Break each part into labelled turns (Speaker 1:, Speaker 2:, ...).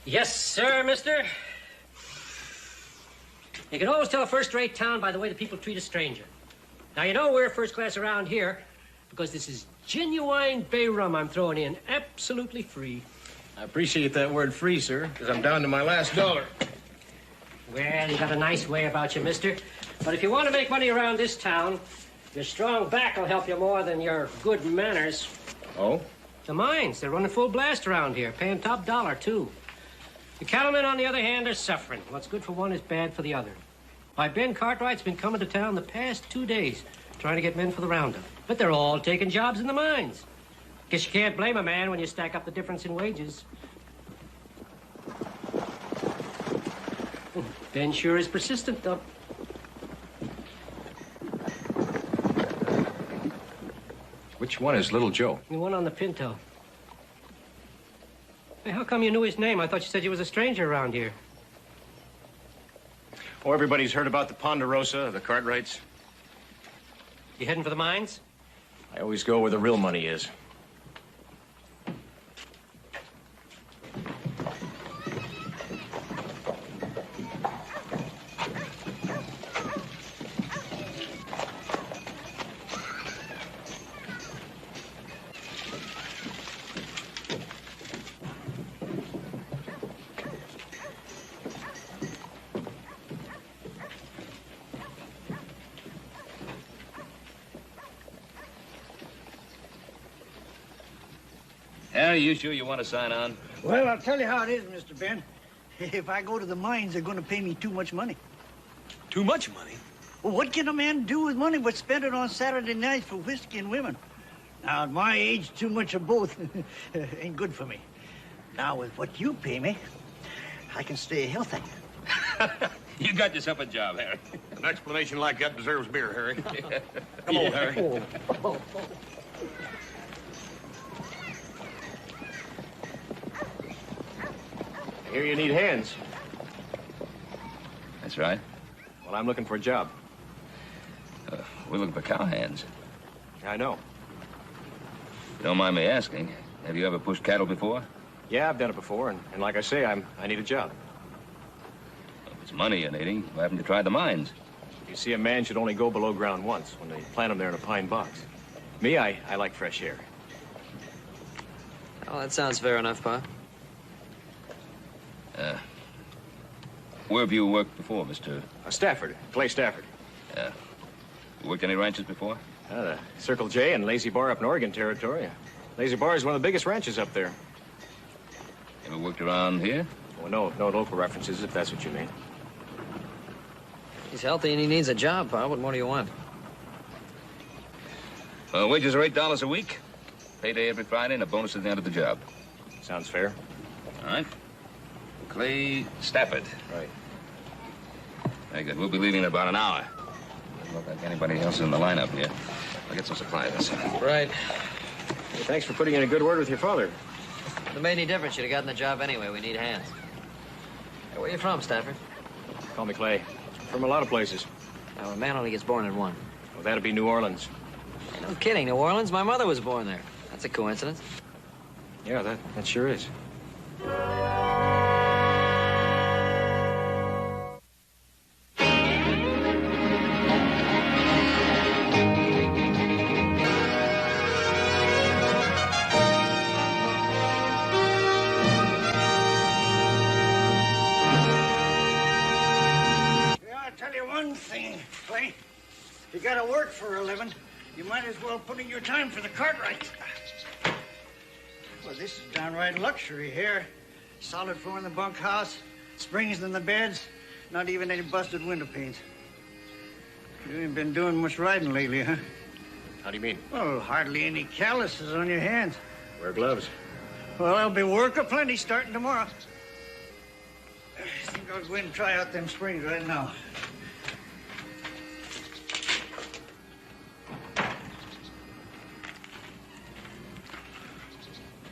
Speaker 1: Yes, sir, mister. You can always tell a first-rate town by the way the people treat a stranger. Now, you know we're first class around here because this is genuine bay rum I'm throwing in, absolutely free.
Speaker 2: I appreciate that word free, sir, because I'm down to my last dollar.
Speaker 1: Well, you got a nice way about you, mister. But if you want to make money around this town, your strong back will help you more than your good manners.
Speaker 2: Oh?
Speaker 1: The mines, they're running full blast around here, paying top dollar, too. The cattlemen, on the other hand, are suffering. What's good for one is bad for the other. Why, Ben Cartwright's been coming to town the past 2 days trying to get men for the roundup. But they're all taking jobs in the mines. Guess you can't blame a man when you stack up the difference in wages. Ben sure is persistent, though.
Speaker 2: Which one is Little Joe?
Speaker 1: The one on the Pinto. Hey, how come you knew his name? I thought you said you was a stranger around here.
Speaker 2: Oh, everybody's heard about the Ponderosa, the Cartwrights.
Speaker 1: You heading for the mines?
Speaker 2: I always go where the real money is.
Speaker 3: Harry, you sure you want to sign on?
Speaker 4: Well, I'll tell you how it is, Mr. Ben. If I go to the mines, they're going to pay me too much money.
Speaker 3: Too much money?
Speaker 4: Well, what can a man do with money but spend it on Saturday nights for whiskey and women? Now, at my age, too much of both ain't good for me. Now, with what you pay me, I can stay healthy.
Speaker 3: You got yourself a job, Harry.
Speaker 5: An explanation like that deserves beer, Harry. Come on, Harry.
Speaker 2: I hear you need hands.
Speaker 3: That's right.
Speaker 2: Well, I'm looking for a job.
Speaker 3: We're looking for cowhands.
Speaker 2: I know.
Speaker 3: Don't mind me asking, have you ever pushed cattle before?
Speaker 2: Yeah, I've done it before, and like I say, I need a job.
Speaker 3: If it's money you're needing, why haven't you tried the mines?
Speaker 2: You see, a man should only go below ground once, when they plant him there in a pine box. Me, I like fresh air.
Speaker 6: Oh, that sounds fair enough, Pa.
Speaker 3: Where have you worked before, Mr.?
Speaker 2: Stafford, Clay Stafford.
Speaker 3: You worked any ranches before?
Speaker 2: The Circle J and Lazy Bar up in Oregon Territory. Lazy Bar is one of the biggest ranches up there.
Speaker 3: Ever worked around here?
Speaker 2: Well, no local references, if that's what you mean.
Speaker 6: He's healthy and he needs a job, Pa. What more do you want?
Speaker 3: Wages are $8 a week. Payday every Friday and a bonus at the end of the job.
Speaker 2: Sounds fair.
Speaker 3: All right. Clay Stafford.
Speaker 2: Right.
Speaker 3: Very good. We'll be leaving in about an hour. Doesn't look like anybody else in the lineup here. I'll get some supplies.
Speaker 6: Right.
Speaker 2: Hey, thanks for putting in a good word with your father.
Speaker 6: If it made any difference, you'd have gotten the job anyway. We need hands. Hey, where you from, Stafford?
Speaker 2: Call me Clay. From a lot of places.
Speaker 6: Now, a man only gets born in one.
Speaker 2: Well, that'd be New Orleans.
Speaker 6: Hey, no kidding. New Orleans? My mother was born there. That's a coincidence.
Speaker 2: Yeah, that sure is.
Speaker 4: You gotta work for a living. You might as well put in your time for the Cartwrights. Well, this is downright luxury here. Solid floor in the bunkhouse, springs in the beds, not even any busted window panes. You ain't been doing much riding lately, huh?
Speaker 2: How do you mean?
Speaker 4: Well, hardly any calluses on your hands.
Speaker 2: Wear gloves.
Speaker 4: Well, there'll be work aplenty starting tomorrow. I think I'll go in and try out them springs right now.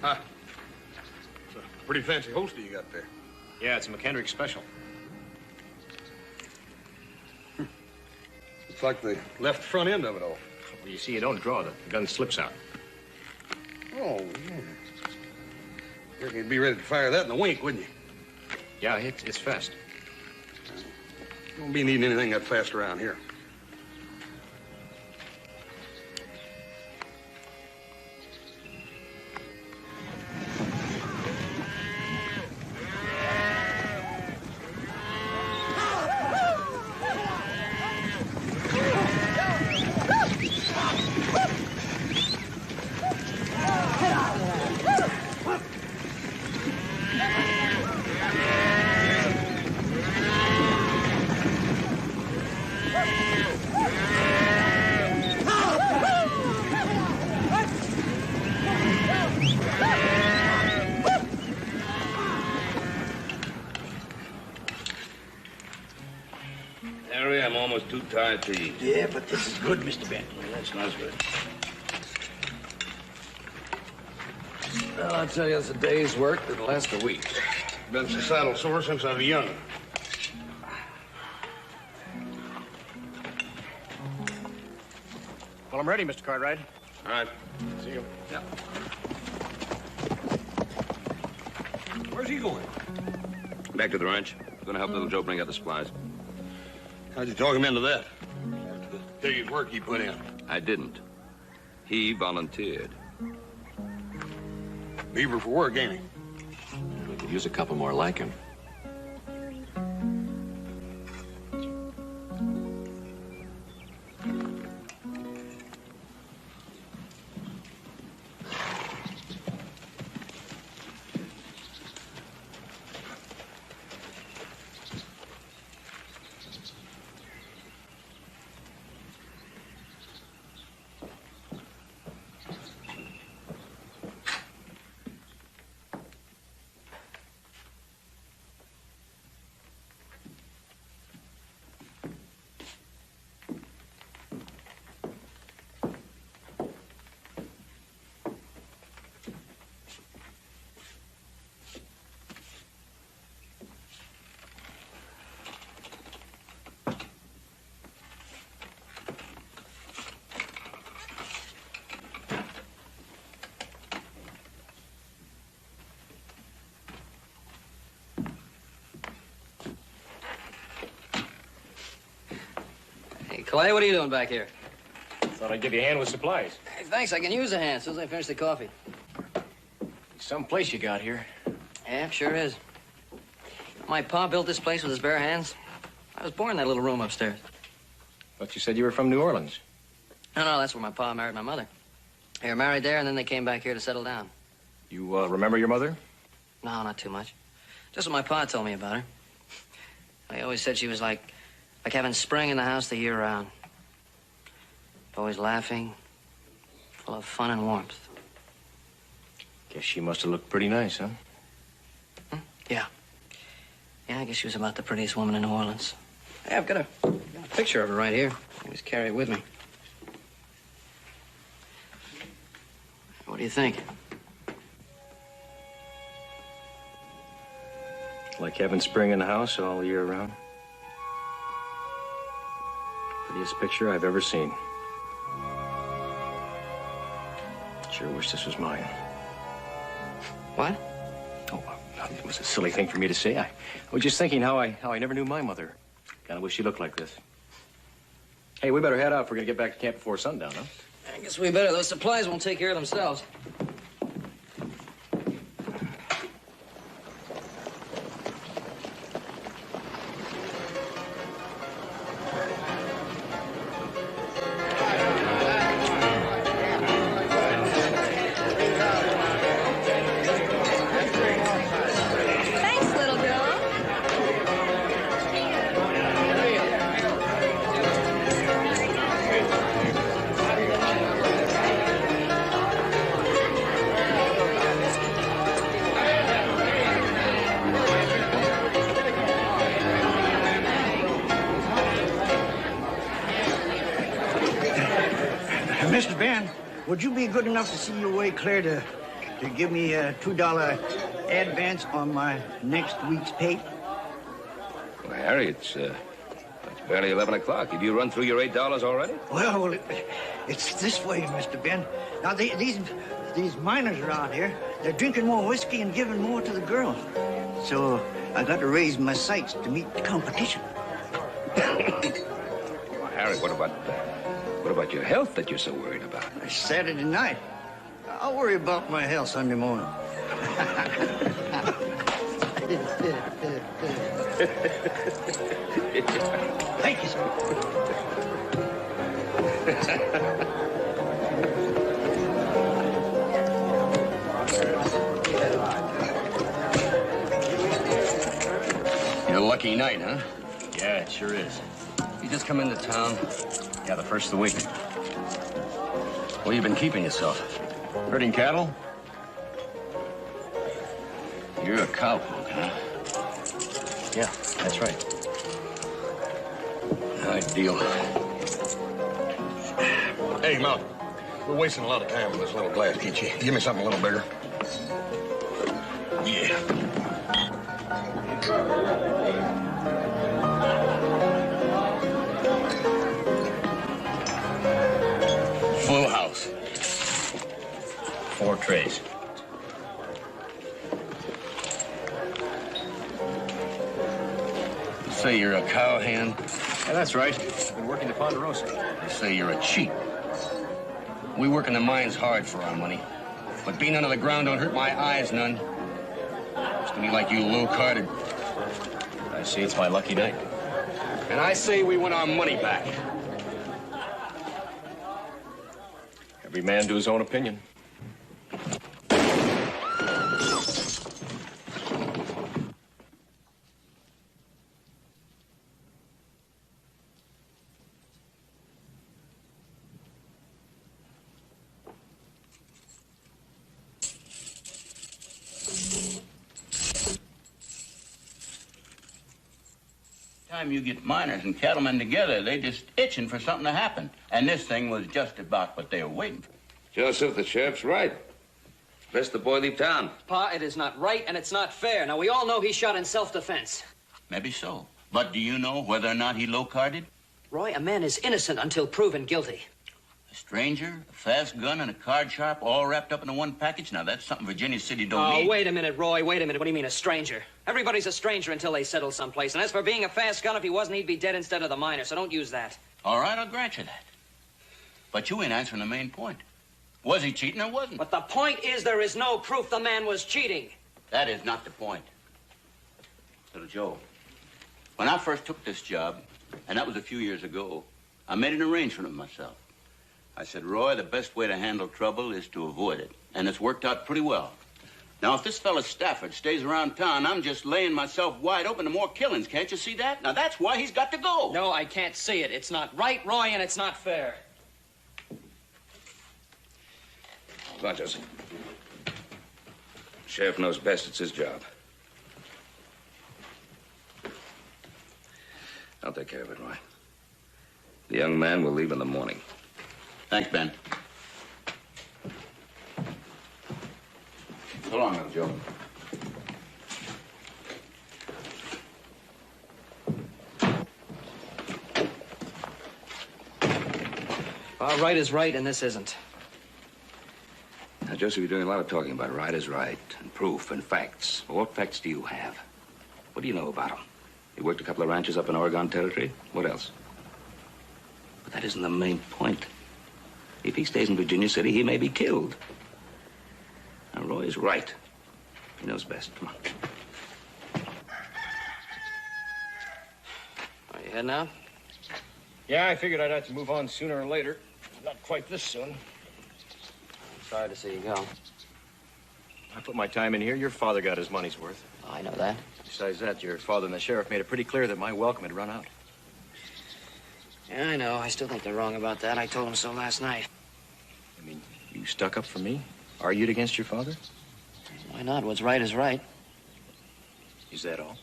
Speaker 5: Huh. It's a pretty fancy holster you got there.
Speaker 2: Yeah, it's a McKendrick special.
Speaker 5: Looks like they left the front end of it off.
Speaker 2: Well, you see, you don't draw. The gun slips out.
Speaker 5: Oh, yeah. Reckon you'd be ready to fire that in a wink, wouldn't you?
Speaker 2: Yeah, it's fast.
Speaker 5: You won't be needing anything that fast around here.
Speaker 3: Harry, I'm almost too tired to eat.
Speaker 4: Yeah, but this is good, Mr. Ben.
Speaker 3: That smells good. Well, I'll tell you, it's a day's work that'll last a week.
Speaker 5: Been so saddle sore since I was young.
Speaker 2: Well, I'm ready, Mr. Cartwright.
Speaker 5: All right.
Speaker 2: See you.
Speaker 5: Yeah. Where's he going?
Speaker 3: Back to the ranch. Gonna help little Joe bring out the supplies.
Speaker 5: How'd you talk him into that? After the day's work he put in.
Speaker 3: I didn't. He volunteered.
Speaker 5: Beaver for work, ain't he?
Speaker 2: We could use a couple more like him.
Speaker 6: Hey, Clay, what are you doing back here?
Speaker 2: Thought I'd give you a hand with supplies.
Speaker 6: Hey, thanks. I can use a hand as soon as I finish the coffee.
Speaker 2: Some place you got here.
Speaker 6: Yeah, sure is. My pa built this place with his bare hands. I was born in that little room upstairs.
Speaker 2: But you said you were from New Orleans.
Speaker 6: No, that's where my pa married my mother. They were married there, and then they came back here to settle down.
Speaker 2: You remember your mother?
Speaker 6: No, not too much. Just what my pa told me about her. He always said she was like having spring in the house the year round. Always laughing, full of fun and warmth.
Speaker 2: Guess she must have looked pretty nice, huh?
Speaker 6: Yeah. Yeah, I guess she was about the prettiest woman in New Orleans. Hey, I've got a picture of her right here. I always carry it with me. What do you think?
Speaker 2: Like having spring in the house all year round. Prettiest picture I've ever seen. Sure wish this was mine.
Speaker 6: What?
Speaker 2: Oh, it was a silly thing for me to say. I was just thinking how I never knew my mother. Kind of wish she looked like this. Hey, we better head out if we're gonna get back to camp before sundown, huh?
Speaker 6: I guess we better. Those supplies won't take care of themselves.
Speaker 7: Thanks, little girl.
Speaker 4: Mr. Ben, would you be good enough to see your way clear to give me a $2 advance on my next week's pay?
Speaker 3: Well, Harry, it's barely 11 o'clock. Have you run through your $8 already?
Speaker 4: Well, it's this way, Mr. Ben. Now, these miners around here, they're drinking more whiskey and giving more to the girls. So I got to raise my sights to meet the competition.
Speaker 3: Harry, what about your health that you're so worried about?
Speaker 4: It's Saturday night. I'll worry about my health Sunday morning. Thank you, sir.
Speaker 3: Your lucky night, huh?
Speaker 2: Yeah, it sure is.
Speaker 3: You just come into town.
Speaker 2: Yeah, the first of the week.
Speaker 3: Where you been keeping yourself?
Speaker 2: Herding cattle?
Speaker 3: You're a cowpoke, huh?
Speaker 2: Yeah, that's right.
Speaker 3: Ideal.
Speaker 5: Hey, Mount, we're wasting a lot of time with this little glass. Can't you give me something a little bigger? Yeah.
Speaker 3: Full house.
Speaker 2: 4 trays.
Speaker 3: You say you're a cowhand.
Speaker 2: Yeah, that's right. I've been working the Ponderosa.
Speaker 3: You say you're a cheat. We work in the mines hard for our money. But being under the ground don't hurt my eyes none. Looks to me like you low-carded.
Speaker 2: I see it's my lucky night.
Speaker 3: And I say we want our money back.
Speaker 2: Every man to his own opinion.
Speaker 8: Time you get miners and cattlemen together, they just itching for something to happen. And this thing was just about what they were waiting for.
Speaker 3: Joseph, the sheriff's right. Best the boy leave town.
Speaker 6: Pa, it is not right and it's not fair. Now, we all know he shot in self-defense.
Speaker 8: Maybe so. But do you know whether or not he low-carded?
Speaker 6: Roy, a man is innocent until proven guilty.
Speaker 8: A stranger, a fast gun, and a card sharp all wrapped up into one package? Now, that's something Virginia City don't need.
Speaker 6: Oh, wait a minute, Roy. Wait a minute. What do you mean, a stranger? Everybody's a stranger until they settle someplace. And as for being a fast gun, if he wasn't, he'd be dead instead of the miner. So don't use that.
Speaker 8: All right, I'll grant you that. But you ain't answering the main point. Was he cheating or wasn't?
Speaker 6: But the point is there is no proof the man was cheating.
Speaker 8: That is not the point. Little Joe, when I first took this job, and that was a few years ago, I made an arrangement with myself. I said, Roy, the best way to handle trouble is to avoid it. And it's worked out pretty well. Now, if this fella Stafford stays around town, I'm just laying myself wide open to more killings. Can't you see that? Now, that's why he's got to go.
Speaker 6: No, I can't see it. It's not right, Roy, and it's not fair.
Speaker 3: Hold on, Joseph. Sheriff knows best. It's his job. I'll take care of it, Roy. The young man will leave in the morning.
Speaker 8: Thanks, Ben. So long, little Joe.
Speaker 6: Right is right, and this isn't.
Speaker 3: Now, Joseph, you're doing a lot of talking about right is right, and proof, and facts. Well, what facts do you have? What do you know about him? He worked a couple of ranches up in Oregon Territory. What else? But that isn't the main point. If he stays in Virginia City, he may be killed. Now, Roy is right. He knows best. Come on.
Speaker 6: Are you heading out?
Speaker 2: Yeah, I figured I'd have to move on sooner or later. Not quite this soon.
Speaker 6: Sorry to see you go.
Speaker 2: I put my time in here. Your father got his money's worth.
Speaker 6: Oh, I know that.
Speaker 2: Besides that, your father and the sheriff made it pretty clear that my welcome had run out.
Speaker 6: Yeah, I know. I still think they're wrong about that. I told them so last night.
Speaker 2: I mean, you stuck up for me? Argued against your father?
Speaker 6: Why not? What's right is right.
Speaker 2: Is that all?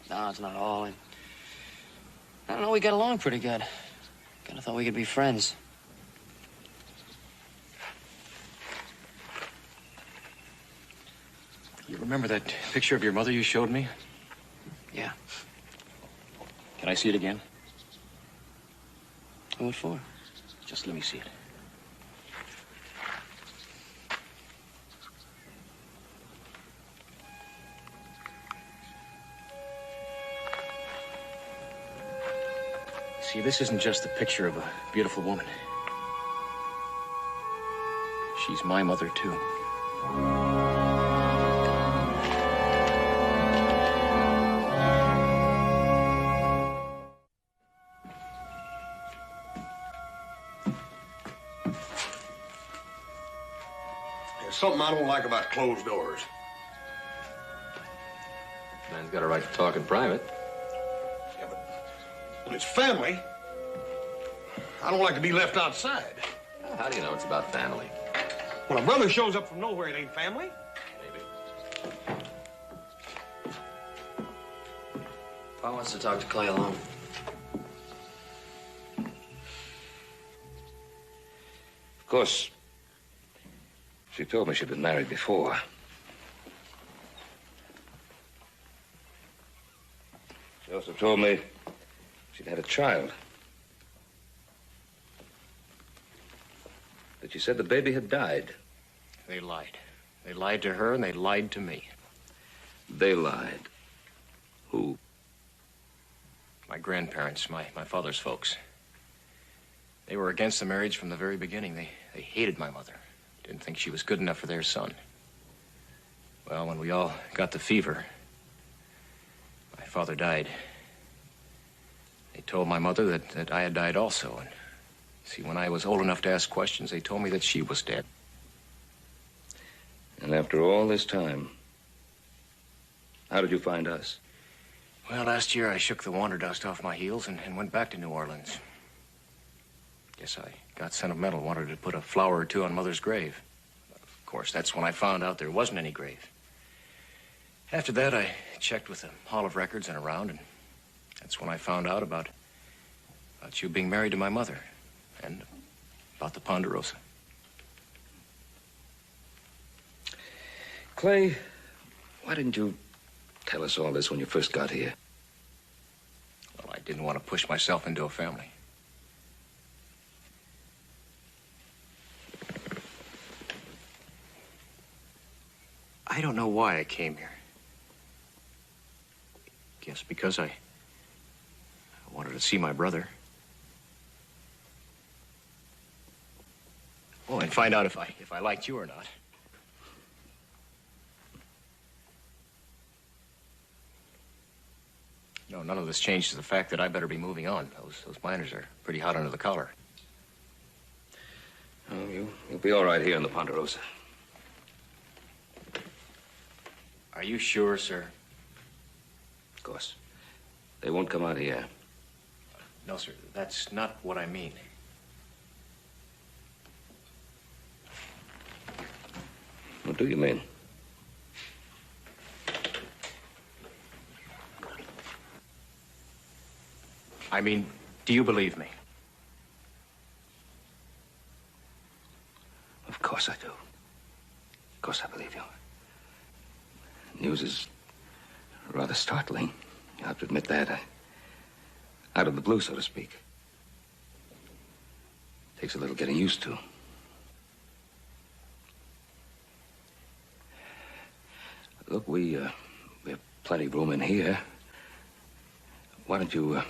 Speaker 6: No, it's not all. I don't know. We got along pretty good. Kind of thought we could be friends.
Speaker 2: You remember that picture of your mother you showed me?
Speaker 6: Yeah.
Speaker 2: Can I see it again?
Speaker 6: What for?
Speaker 2: Just let me see it. See, this isn't just the picture of a beautiful woman. She's my mother, too.
Speaker 5: There's something I don't like about closed doors.
Speaker 2: Man's got a right to talk in private.
Speaker 5: Yeah, but when it's family, I don't like to be left outside.
Speaker 2: How do you know it's about family?
Speaker 5: When a brother shows up from nowhere, it ain't family.
Speaker 2: Maybe.
Speaker 6: Pa wants to talk to Clay alone.
Speaker 3: Of course, she told me she'd been married before. She also told me she'd had a child. But she said the baby had died.
Speaker 2: They lied. They lied to her and they lied to me.
Speaker 3: They lied. Who?
Speaker 2: My grandparents, my father's folks. They were against the marriage from the very beginning. They hated my mother. Didn't think she was good enough for their son. Well, when we all got the fever, my father died. They told my mother that I had died also. And see, when I was old enough to ask questions, they told me that she was dead.
Speaker 3: And after all this time, how did you find us?
Speaker 2: Well, last year I shook the wander dust off my heels and went back to New Orleans. Guess I got sentimental, wanted to put a flower or two on Mother's grave. Of course, that's when I found out there wasn't any grave. After that, I checked with the Hall of Records and around, and that's when I found out about you being married to my mother and about the Ponderosa.
Speaker 3: Clay, why didn't you tell us all this when you first got here?
Speaker 2: Well, I didn't want to push myself into a family. I don't know why I came here. Guess because I wanted to see my brother. Oh, and find out if I liked you or not. No, none of this changes the fact that I better be moving on. Those miners are pretty hot under the collar.
Speaker 3: Oh, you'll be all right here in the Ponderosa.
Speaker 2: Are you sure, sir?
Speaker 3: Of course. They won't come out here.
Speaker 2: No, sir. That's not what I mean.
Speaker 3: What do you mean?
Speaker 2: I mean, do you believe me?
Speaker 3: Of course I do. Of course I believe you. News is rather startling. You have to admit that. Out of the blue, so to speak. Takes a little getting used to. Look, we have plenty of room in here. Why don't you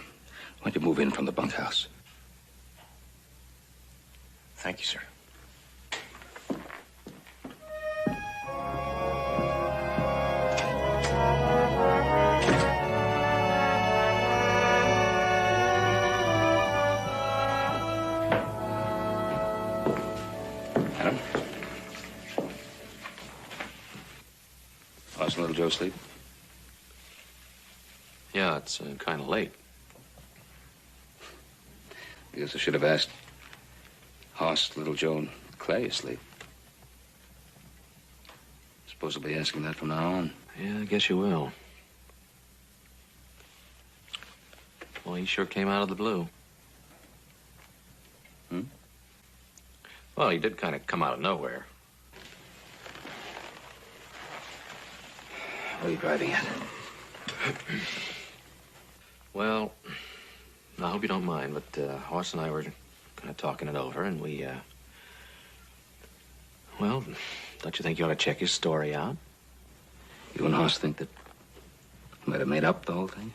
Speaker 3: move in from the bunkhouse?
Speaker 2: Thank you, sir.
Speaker 3: Adam? How's little Joe sleep?
Speaker 2: Yeah, it's kind of late.
Speaker 3: I guess I should have asked Horst, little Joe, and Clay asleep. Suppose I'll be asking that from now on.
Speaker 9: Yeah, I guess you will. Well, he sure came out of the blue.
Speaker 3: Hmm?
Speaker 9: Well, he did kind of come out of nowhere.
Speaker 3: What are you driving at?
Speaker 9: Well, I hope you don't mind, but Horst and I were kind of talking it over, and we, well, don't you think you ought to check his story out?
Speaker 3: You and Horst think that you might have made up the whole thing?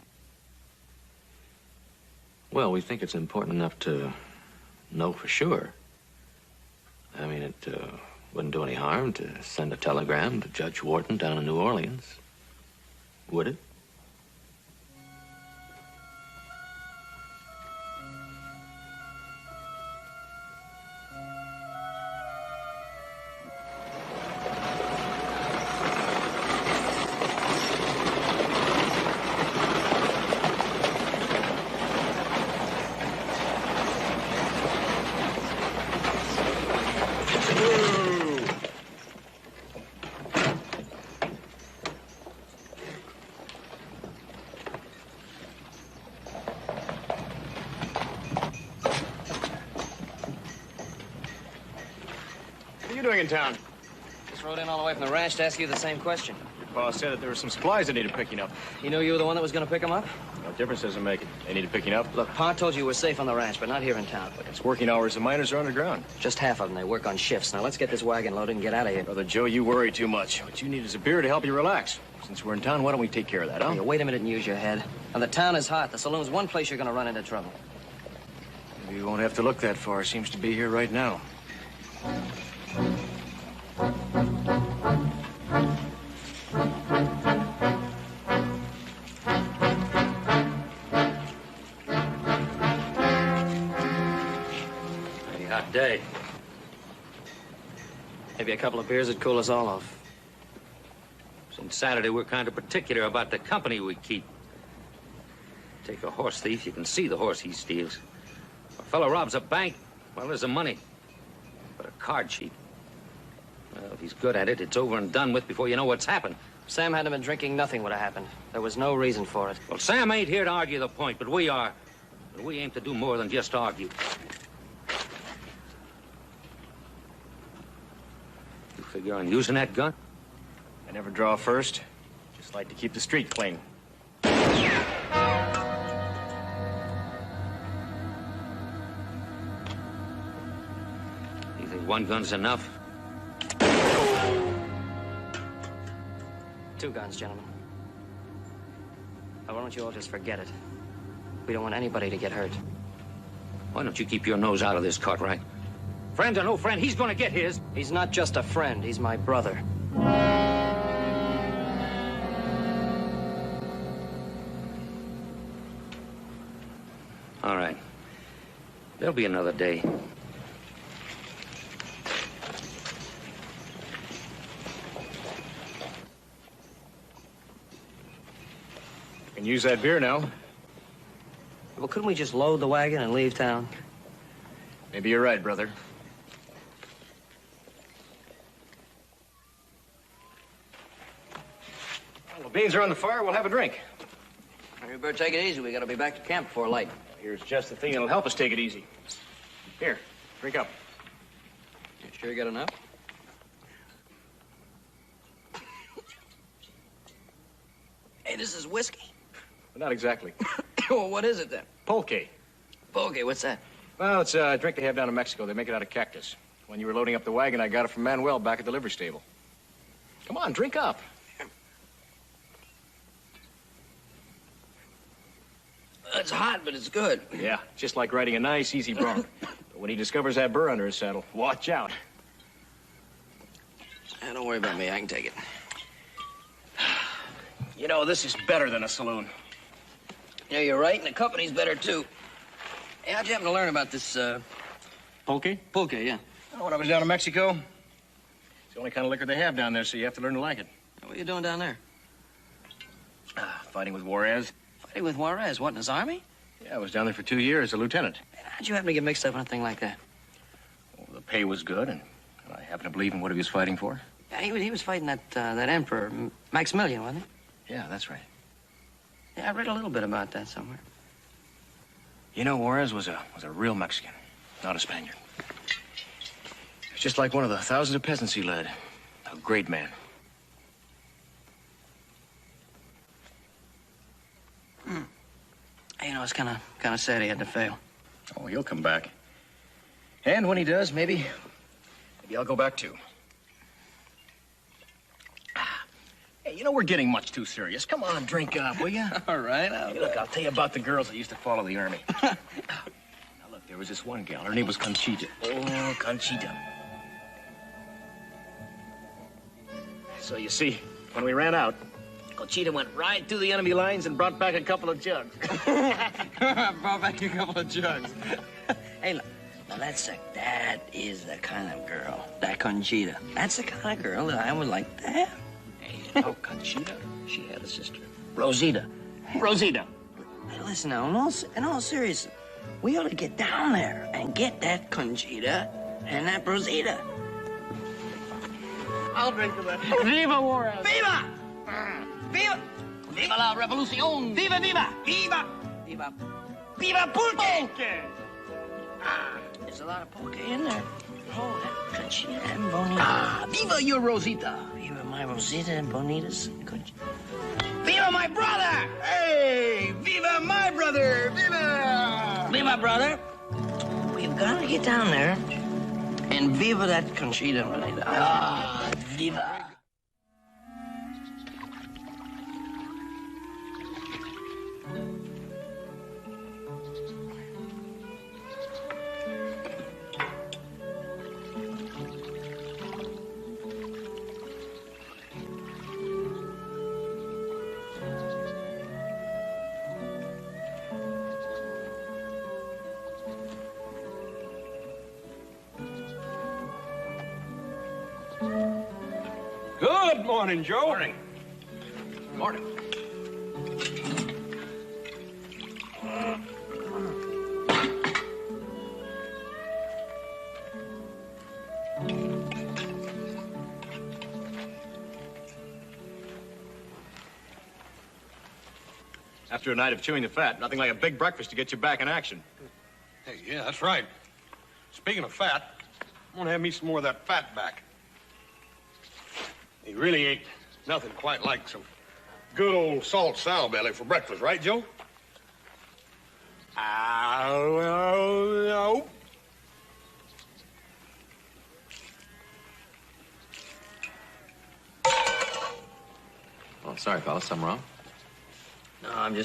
Speaker 9: Well, we think it's important enough to know for sure. I mean, it wouldn't do any harm to send a telegram to Judge Wharton down in New Orleans. Would it?
Speaker 2: What are you doing in town?
Speaker 6: Just rode in all the way from the ranch to ask you the same question.
Speaker 2: Your boss said that there were some supplies that needed picking up.
Speaker 6: You knew you were the one that was going to pick them up?
Speaker 2: What difference does it make? They needed picking up.
Speaker 6: Look, Pa told you we're safe on the ranch, but not here in town.
Speaker 2: Look, it's working hours. The miners are underground.
Speaker 6: Just half of them. They work on shifts. Now, let's get this wagon loaded and get out of here.
Speaker 2: Brother Joe, you worry too much. What you need is a beer to help you relax. Since we're in town, why don't we take care of that, huh?
Speaker 6: Here, wait a minute and use your head. Now, the town is hot. The saloon's one place you're going to run into trouble.
Speaker 2: Maybe you won't have to look that far. Seems to be here right now.
Speaker 6: Pretty hot day. Maybe a couple of beers would cool us all off.
Speaker 10: Since Saturday, we're kind of particular about the company we keep. Take a horse thief, you can see the horse he steals. A fellow robs a bank, well, there's the money. But a card cheat, well, if he's good at it, it's over and done with before you know what's happened.
Speaker 6: Sam hadn't been drinking, nothing would have happened. There was no reason for it.
Speaker 10: Well, Sam ain't here to argue the point, but we are. But we aim to do more than just argue. You figure on using that gun?
Speaker 2: I never draw first. Just like to keep the street clean.
Speaker 10: You think one gun's enough?
Speaker 6: 2 guns, gentlemen. Now, why don't you all just forget it? We don't want anybody to get hurt.
Speaker 10: Why don't you keep your nose out of this, Cartwright? Friend or no friend, he's gonna get his.
Speaker 6: He's not just a friend, he's my brother.
Speaker 10: All right. There'll be another day.
Speaker 2: You can use that beer now.
Speaker 6: Well, couldn't we just load the wagon and leave town?
Speaker 2: Maybe you're right, brother. Well, the beans are on the fire. We'll have a drink.
Speaker 6: You better take it easy. We gotta be back to camp before light.
Speaker 2: Here's just the thing that'll help us take it easy. Here, drink up.
Speaker 6: You sure you got enough? Hey, this is whiskey.
Speaker 2: But not exactly.
Speaker 6: Well, what is it then?
Speaker 2: Pulque.
Speaker 6: Pulque, what's that?
Speaker 2: Well, it's a drink they have down in Mexico. They make it out of cactus. When you were loading up the wagon, I got it from Manuel back at the livery stable. Come on, drink up.
Speaker 6: It's hot, but it's good.
Speaker 2: Yeah, just like riding a nice, easy bronc. But when he discovers that burr under his saddle, watch out.
Speaker 6: Don't worry about me. I can take it.
Speaker 2: You know, this is better than a saloon.
Speaker 6: Yeah, you're right, and the company's better, too. Hey, how'd you happen to learn about this,
Speaker 2: Pulque?
Speaker 6: Pulque, yeah.
Speaker 2: Oh, when I was down in Mexico, it's the only kind of liquor they have down there, so you have to learn to like it.
Speaker 6: What are you doing down there?
Speaker 2: Fighting with Juarez.
Speaker 6: Fighting with Juarez. What, in his army?
Speaker 2: Yeah, I was down there for 2 years, a lieutenant.
Speaker 6: How'd you happen to get mixed up in a thing like that?
Speaker 2: Well, the pay was good, and I happen to believe in what he was fighting for.
Speaker 6: Yeah, he was fighting that emperor, Maximilian, wasn't he?
Speaker 2: Yeah, that's right.
Speaker 6: Yeah, I read a little bit about that somewhere.
Speaker 2: You know, Juarez was a real Mexican, not a Spaniard. He's just like one of the thousands of peasants he led. A great man.
Speaker 6: You know, it's kind of sad he had to fail.
Speaker 2: Oh, he'll come back. And when he does, maybe I'll go back too. Hey, you know, we're getting much too serious. Come on, drink up, will you?
Speaker 11: All right.
Speaker 2: Hey, look, I'll tell you about the girls that used to follow the army. Now, look, there was this one gal. Her name was Conchita. Oh, Conchita. So, you see, when we ran out, Conchita went right through the enemy lines and brought back a couple of jugs.
Speaker 11: Brought back a couple of jugs.
Speaker 6: Hey, look. Now, that is the kind of girl, that Conchita. That's the kind of girl that I would like to have.
Speaker 2: Hey, you know, Conchita, she had a sister, Rosita. Rosita.
Speaker 6: Hey, listen now, in all seriousness, we ought to get down there and get that Conchita and that Rosita.
Speaker 2: I'll drink to that. Viva Juarez.
Speaker 6: Viva! Viva!
Speaker 2: Viva la revolución.
Speaker 6: Viva, viva! Viva! Viva! Viva pulque! There's a lot of pulque in there. Oh, that Conchita and Bonita.
Speaker 2: Viva your Rosita.
Speaker 6: Viva my Rosita and Bonitas. Viva my brother!
Speaker 2: Hey, viva my brother. Viva.
Speaker 6: Viva, brother. We've got to get down there and viva that Conchita and Bonita. Viva.
Speaker 5: Good morning, Joe.
Speaker 2: Morning. Morning. After a night of chewing the fat, nothing like a big breakfast to get you back in action.
Speaker 5: Hey, yeah, that's right. Speaking of fat, I'm gonna have me some more of that fat back. He really ain't nothing quite like some good old salt sow belly for breakfast, right, Joe? No.
Speaker 9: Oh, sorry, fellas. Something wrong?
Speaker 6: No, I'm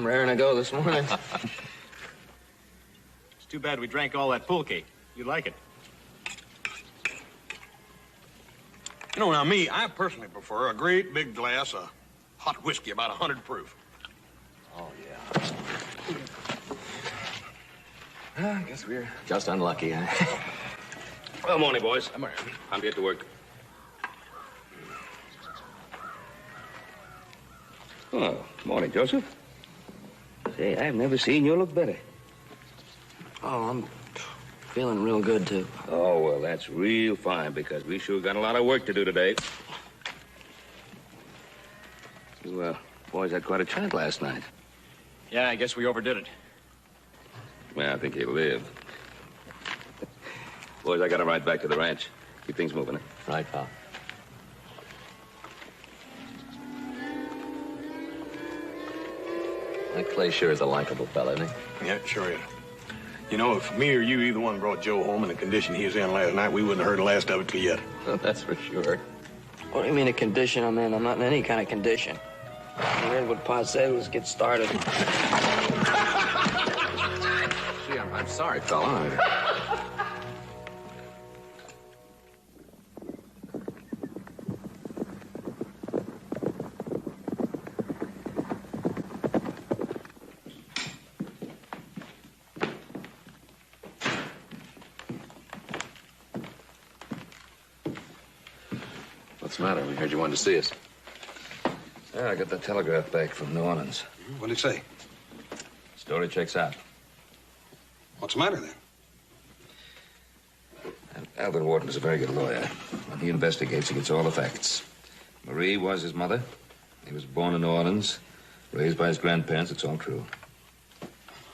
Speaker 6: raring to go this morning.
Speaker 2: It's too bad we drank all that pulque. You'd like it.
Speaker 5: You know, now, me, I personally prefer a great big glass of hot whiskey, about 100 proof.
Speaker 9: Oh, yeah. I guess we're just unlucky, huh?
Speaker 3: Well, morning, boys.
Speaker 9: Come on.
Speaker 3: Time to get to work. Oh, morning, Joseph. Say, I've never seen you look better.
Speaker 6: Oh, I'm feeling real good, too.
Speaker 3: Oh, well, that's real fine, because we sure got a lot of work to do today. You, boys had quite a chat last night.
Speaker 2: Yeah, I guess we overdid it.
Speaker 3: Well, I think he'll live. Boys, I got to ride back to the ranch. Keep things moving, eh?
Speaker 9: Right, pal. That Clay sure is a likable fella, isn't he?
Speaker 5: Yeah, sure is. You know, if me or you, either one, brought Joe home in the condition he was in last night, we wouldn't have heard the last of it till yet.
Speaker 9: That's for sure.
Speaker 6: What do you mean a condition I'm in? I'm not in any kind of condition. I heard what Pa said was get started.
Speaker 9: Gee, I'm sorry, fella. What's the matter? We heard you wanted to see us.
Speaker 3: Yeah, I got the telegraph back from New Orleans.
Speaker 5: What'd it say?
Speaker 3: Story checks out.
Speaker 5: What's the matter, then?
Speaker 3: Alvin Wharton is a very good lawyer. When he investigates, he gets all the facts. Marie was his mother. He was born in New Orleans, raised by his grandparents. It's all true.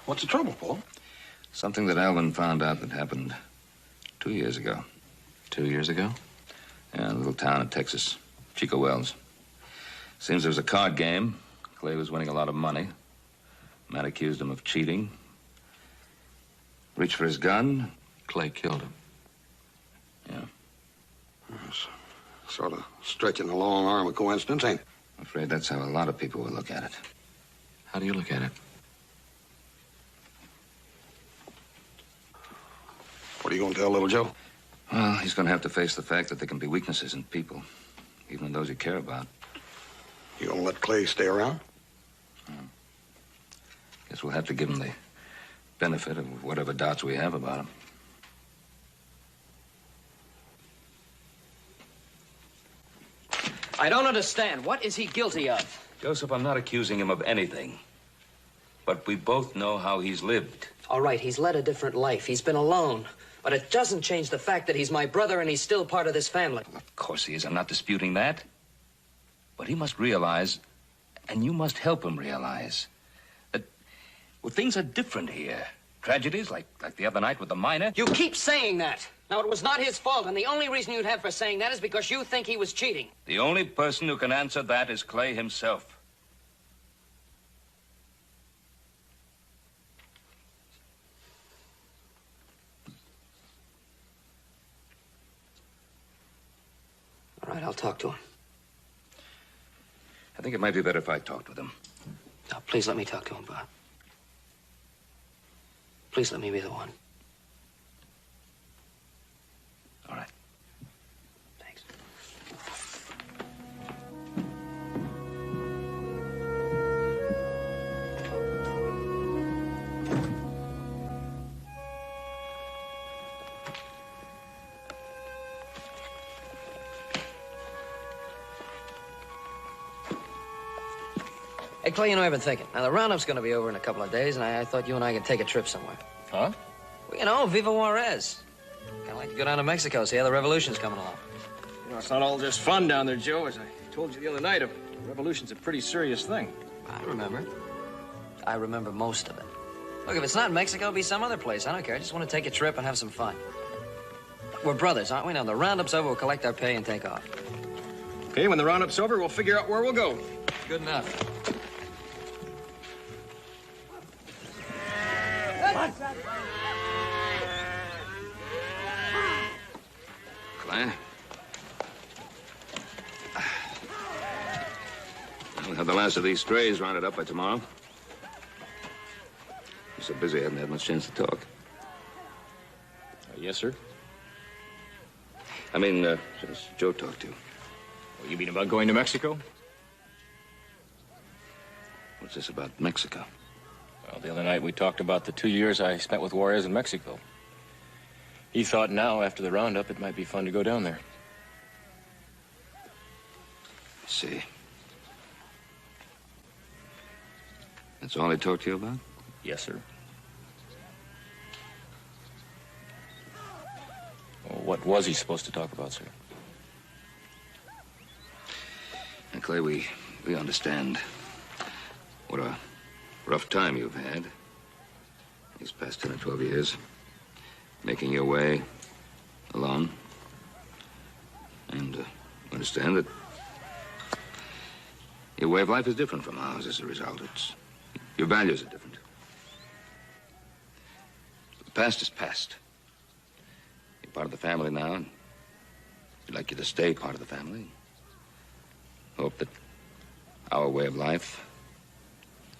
Speaker 5: What's the trouble, Paul?
Speaker 3: Something that Alvin found out that happened 2 years ago.
Speaker 9: 2 years ago?
Speaker 3: Yeah, a little town in Texas, Chico Wells. Seems there was a card game. Clay was winning a lot of money. Man accused him of cheating. Reached for his gun.
Speaker 9: Clay killed him.
Speaker 3: Yeah.
Speaker 5: Yes. Sort of stretching the long arm of coincidence, ain't it?
Speaker 3: I'm afraid that's how a lot of people will look at it.
Speaker 9: How do you look at it?
Speaker 5: What are you going to tell little Joe?
Speaker 3: Well, he's going to have to face the fact that there can be weaknesses in people, even in those you care about.
Speaker 5: You going to let Clay stay around?
Speaker 3: Guess we'll have to give him the benefit of whatever doubts we have about him.
Speaker 6: I don't understand. What is he guilty of?
Speaker 3: Joseph, I'm not accusing him of anything. But we both know how he's lived.
Speaker 6: All right, he's led a different life. He's been alone. But it doesn't change the fact that he's my brother and he's still part of this family.
Speaker 3: Well, of course he is. I'm not disputing that. But he must realize, and you must help him realize, that well, things are different here. Tragedies like the other night with the miner.
Speaker 6: You keep saying that. Now, it was not his fault, and the only reason you'd have for saying that is because you think he was cheating.
Speaker 3: The only person who can answer that is Clay himself.
Speaker 6: All right, I'll talk to him.
Speaker 3: I think it might be better if I talked with him.
Speaker 6: Now, please let me talk to him, Bob. Please let me be the one.
Speaker 3: All right.
Speaker 6: Thanks. Hey, Clay, you know, I've been thinking. Now, the roundup's going to be over in a couple of days, and I thought you and I could take a trip somewhere.
Speaker 2: Huh?
Speaker 6: Well, you know, Viva Juarez. Kind of like to go down to Mexico, see how the revolution's coming along.
Speaker 2: You know, it's not all just fun down there, Joe. As I told you the other night, a revolution's a pretty serious thing.
Speaker 6: I remember. I remember most of it. Look, if it's not Mexico, it'll be some other place. I don't care. I just want to take a trip and have some fun. We're brothers, aren't we? Now, the roundup's over, we'll collect our pay and take off.
Speaker 2: Okay, when the roundup's over, we'll figure out where we'll go.
Speaker 6: Good enough.
Speaker 3: Clay? We'll have the last of these strays rounded up by tomorrow. You're so busy, I haven't had much chance to talk.
Speaker 2: Yes, sir.
Speaker 3: I mean, since Joe talked to you.
Speaker 2: Well, you mean about going to Mexico?
Speaker 3: What's this about Mexico?
Speaker 2: Well, the other night we talked about the 2 years I spent with Juarez in Mexico. He thought now, after the roundup, it might be fun to go down there.
Speaker 3: I see. That's all he talked to you about?
Speaker 2: Yes, sir. Well, what was he supposed to talk about, sir?
Speaker 3: And Clay, we understand what a rough time you've had these past 10 or 12 years, making your way alone. And understand that your way of life is different from ours as a result. Your values are different. The past is past. You're part of the family now, and we'd like you to stay part of the family. Hope that our way of life,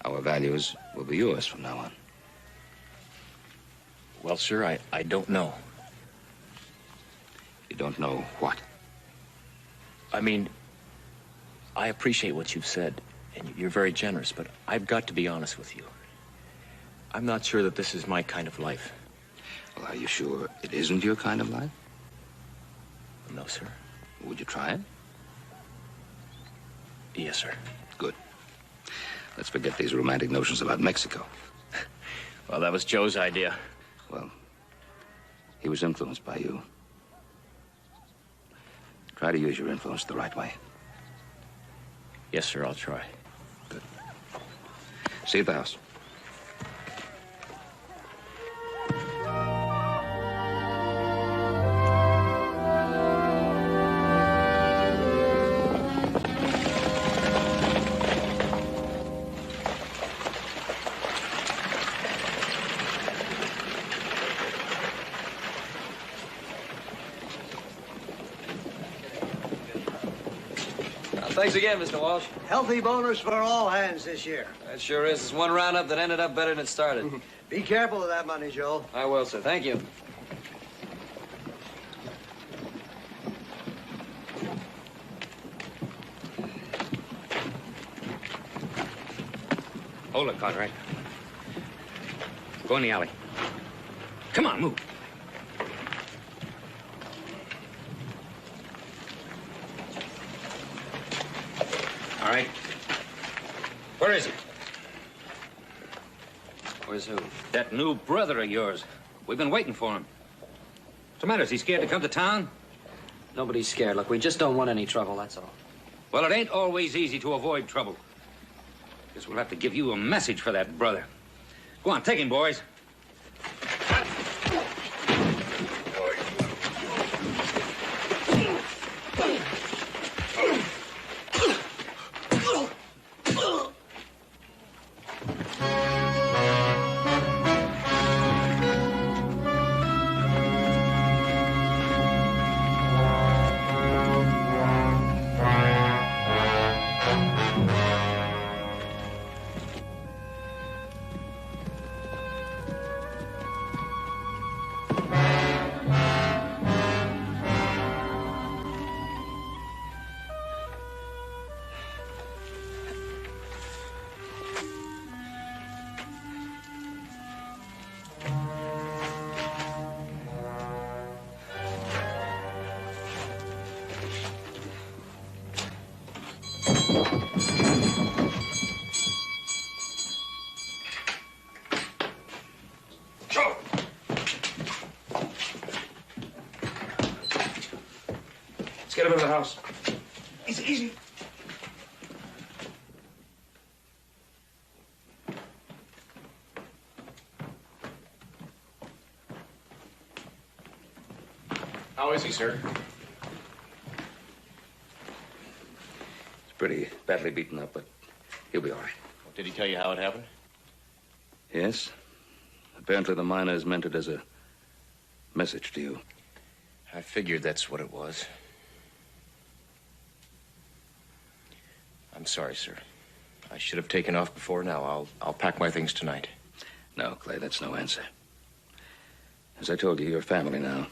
Speaker 3: our values, will be yours from now on.
Speaker 2: Well, sir, I don't know.
Speaker 3: You don't know what?
Speaker 2: I mean, I appreciate what you've said, and you're very generous, but I've got to be honest with you. I'm not sure that this is my kind of life.
Speaker 3: Well, are you sure it isn't your kind of life?
Speaker 2: No, sir.
Speaker 3: Would you try it?
Speaker 2: Yes, sir.
Speaker 3: Good. Let's forget these romantic notions about Mexico.
Speaker 2: Well, that was Joe's idea.
Speaker 3: Well, he was influenced by you. Try to use your influence the right way.
Speaker 2: Yes, sir, I'll try.
Speaker 3: Good. See you at the house.
Speaker 11: Thanks again, Mr. Walsh.
Speaker 4: Healthy bonus for all hands this year.
Speaker 11: That sure is. It's one roundup that ended up better than it started.
Speaker 4: Be careful with that money, Joe.
Speaker 11: I will, sir. Thank you.
Speaker 10: Hold it, Cartwright. Go in the alley. Come on, move. All right. Where is he?
Speaker 11: Where's who?
Speaker 10: That new brother of yours. We've been waiting for him. What's the matter? Is he scared to come to town?
Speaker 6: Nobody's scared. Look, we just don't want any trouble, that's all.
Speaker 10: Well, it ain't always easy to avoid trouble. Guess we'll have to give you a message for that brother. Go on, take him, boys.
Speaker 2: Get him in the house.
Speaker 4: Easy, easy.
Speaker 2: How is he, sir?
Speaker 3: He's pretty badly beaten up, but he'll be all right.
Speaker 2: Did he tell you how it happened?
Speaker 3: Yes. Apparently the miners meant it as a message to you.
Speaker 2: I figured that's what it was. I'm sorry, sir. I should have taken off before now. I'll pack my things tonight.
Speaker 3: No, Clay, that's no answer. As I told you, you're family now.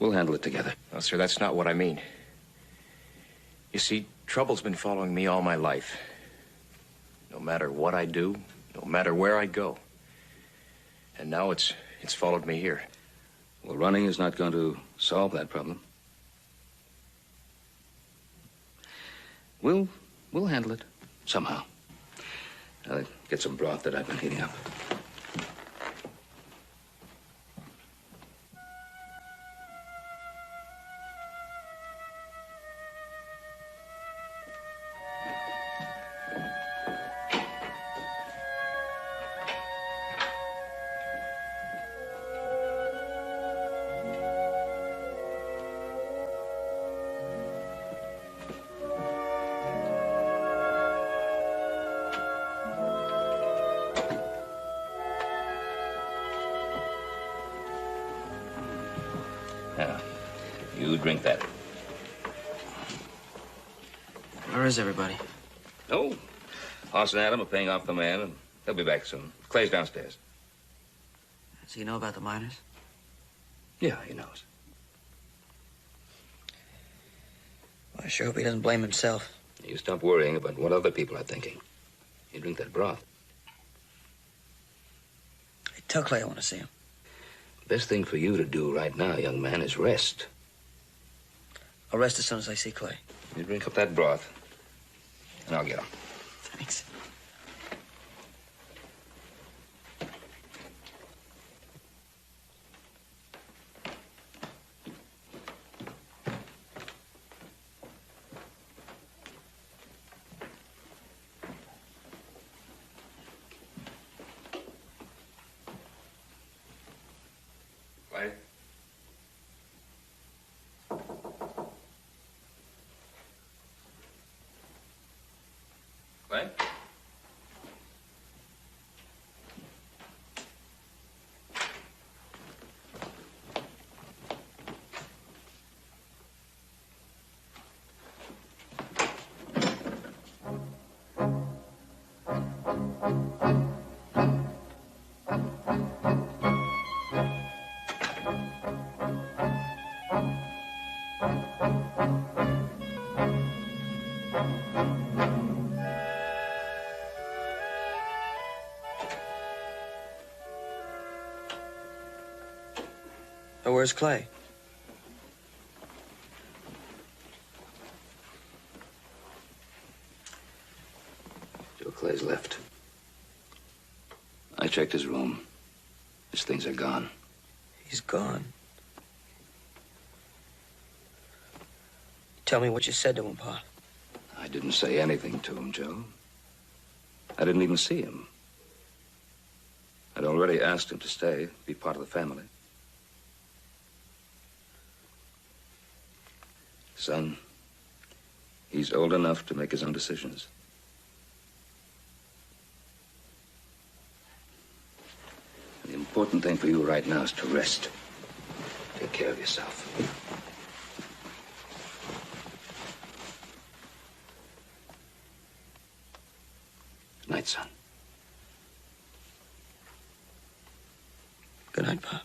Speaker 3: We'll handle it together.
Speaker 2: No, sir, that's not what I mean. You see, trouble's been following me all my life. No matter what I do, no matter where I go. And now it's followed me here.
Speaker 3: Well, running is not going to solve that problem. We'll handle it somehow. I'll get some broth that I've been heating up. Now, you drink that.
Speaker 6: Where is everybody?
Speaker 3: Oh, Hoss and Adam are paying off the man, and they'll be back soon. Clay's downstairs.
Speaker 6: Does he know about the miners?
Speaker 3: Yeah, he knows.
Speaker 6: Well, I sure hope he doesn't blame himself.
Speaker 3: You stop worrying about what other people are thinking. You drink that broth.
Speaker 6: Hey, tell Clay I want to see him.
Speaker 3: Best thing for you to do right now, young man, is rest.
Speaker 6: I'll rest as soon as I see Clay.
Speaker 3: You drink up that broth, and I'll get him.
Speaker 6: Thanks.
Speaker 2: Clay? Clay?
Speaker 11: Oh, where's Clay?
Speaker 3: Joe Clay's left. I checked his room. His things are gone.
Speaker 11: He's gone. Tell me what you said to him, Pa.
Speaker 3: I didn't say anything to him, Joe. I didn't even see him. I'd already asked him to stay, be part of the family. Son, he's old enough to make his own decisions. The important thing for you right now is to rest. Take care of yourself. Good night, son.
Speaker 11: Good night, Pa.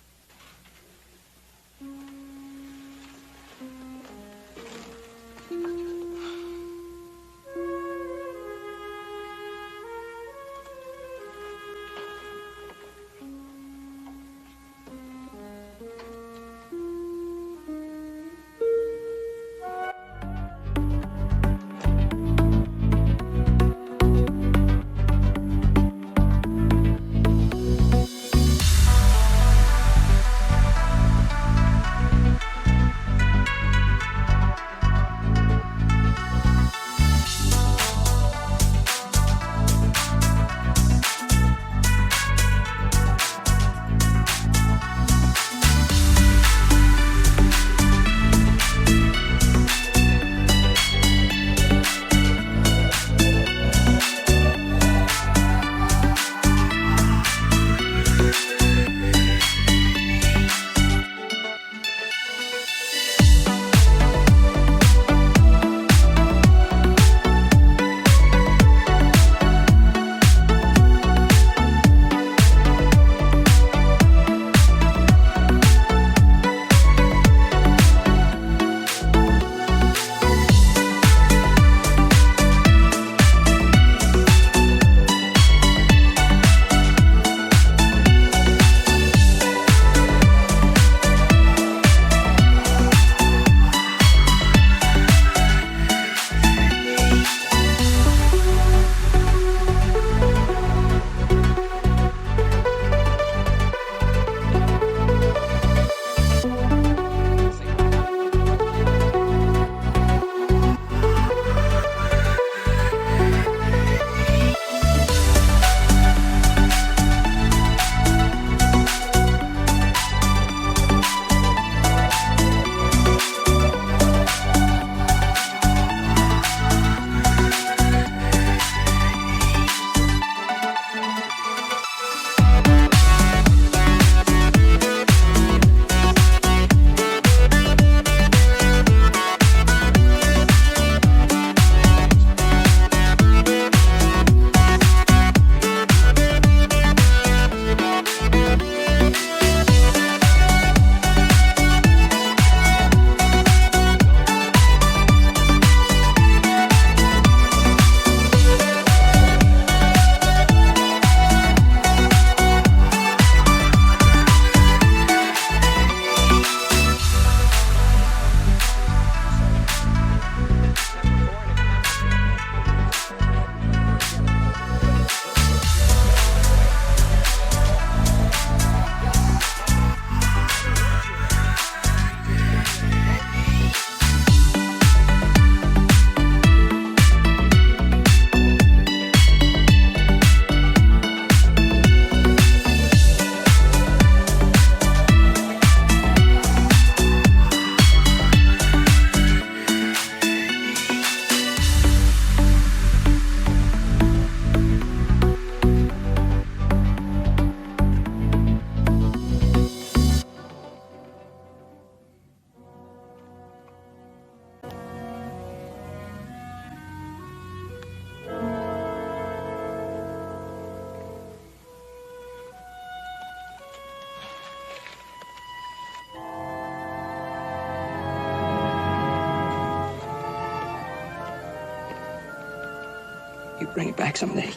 Speaker 11: You bring it back someday.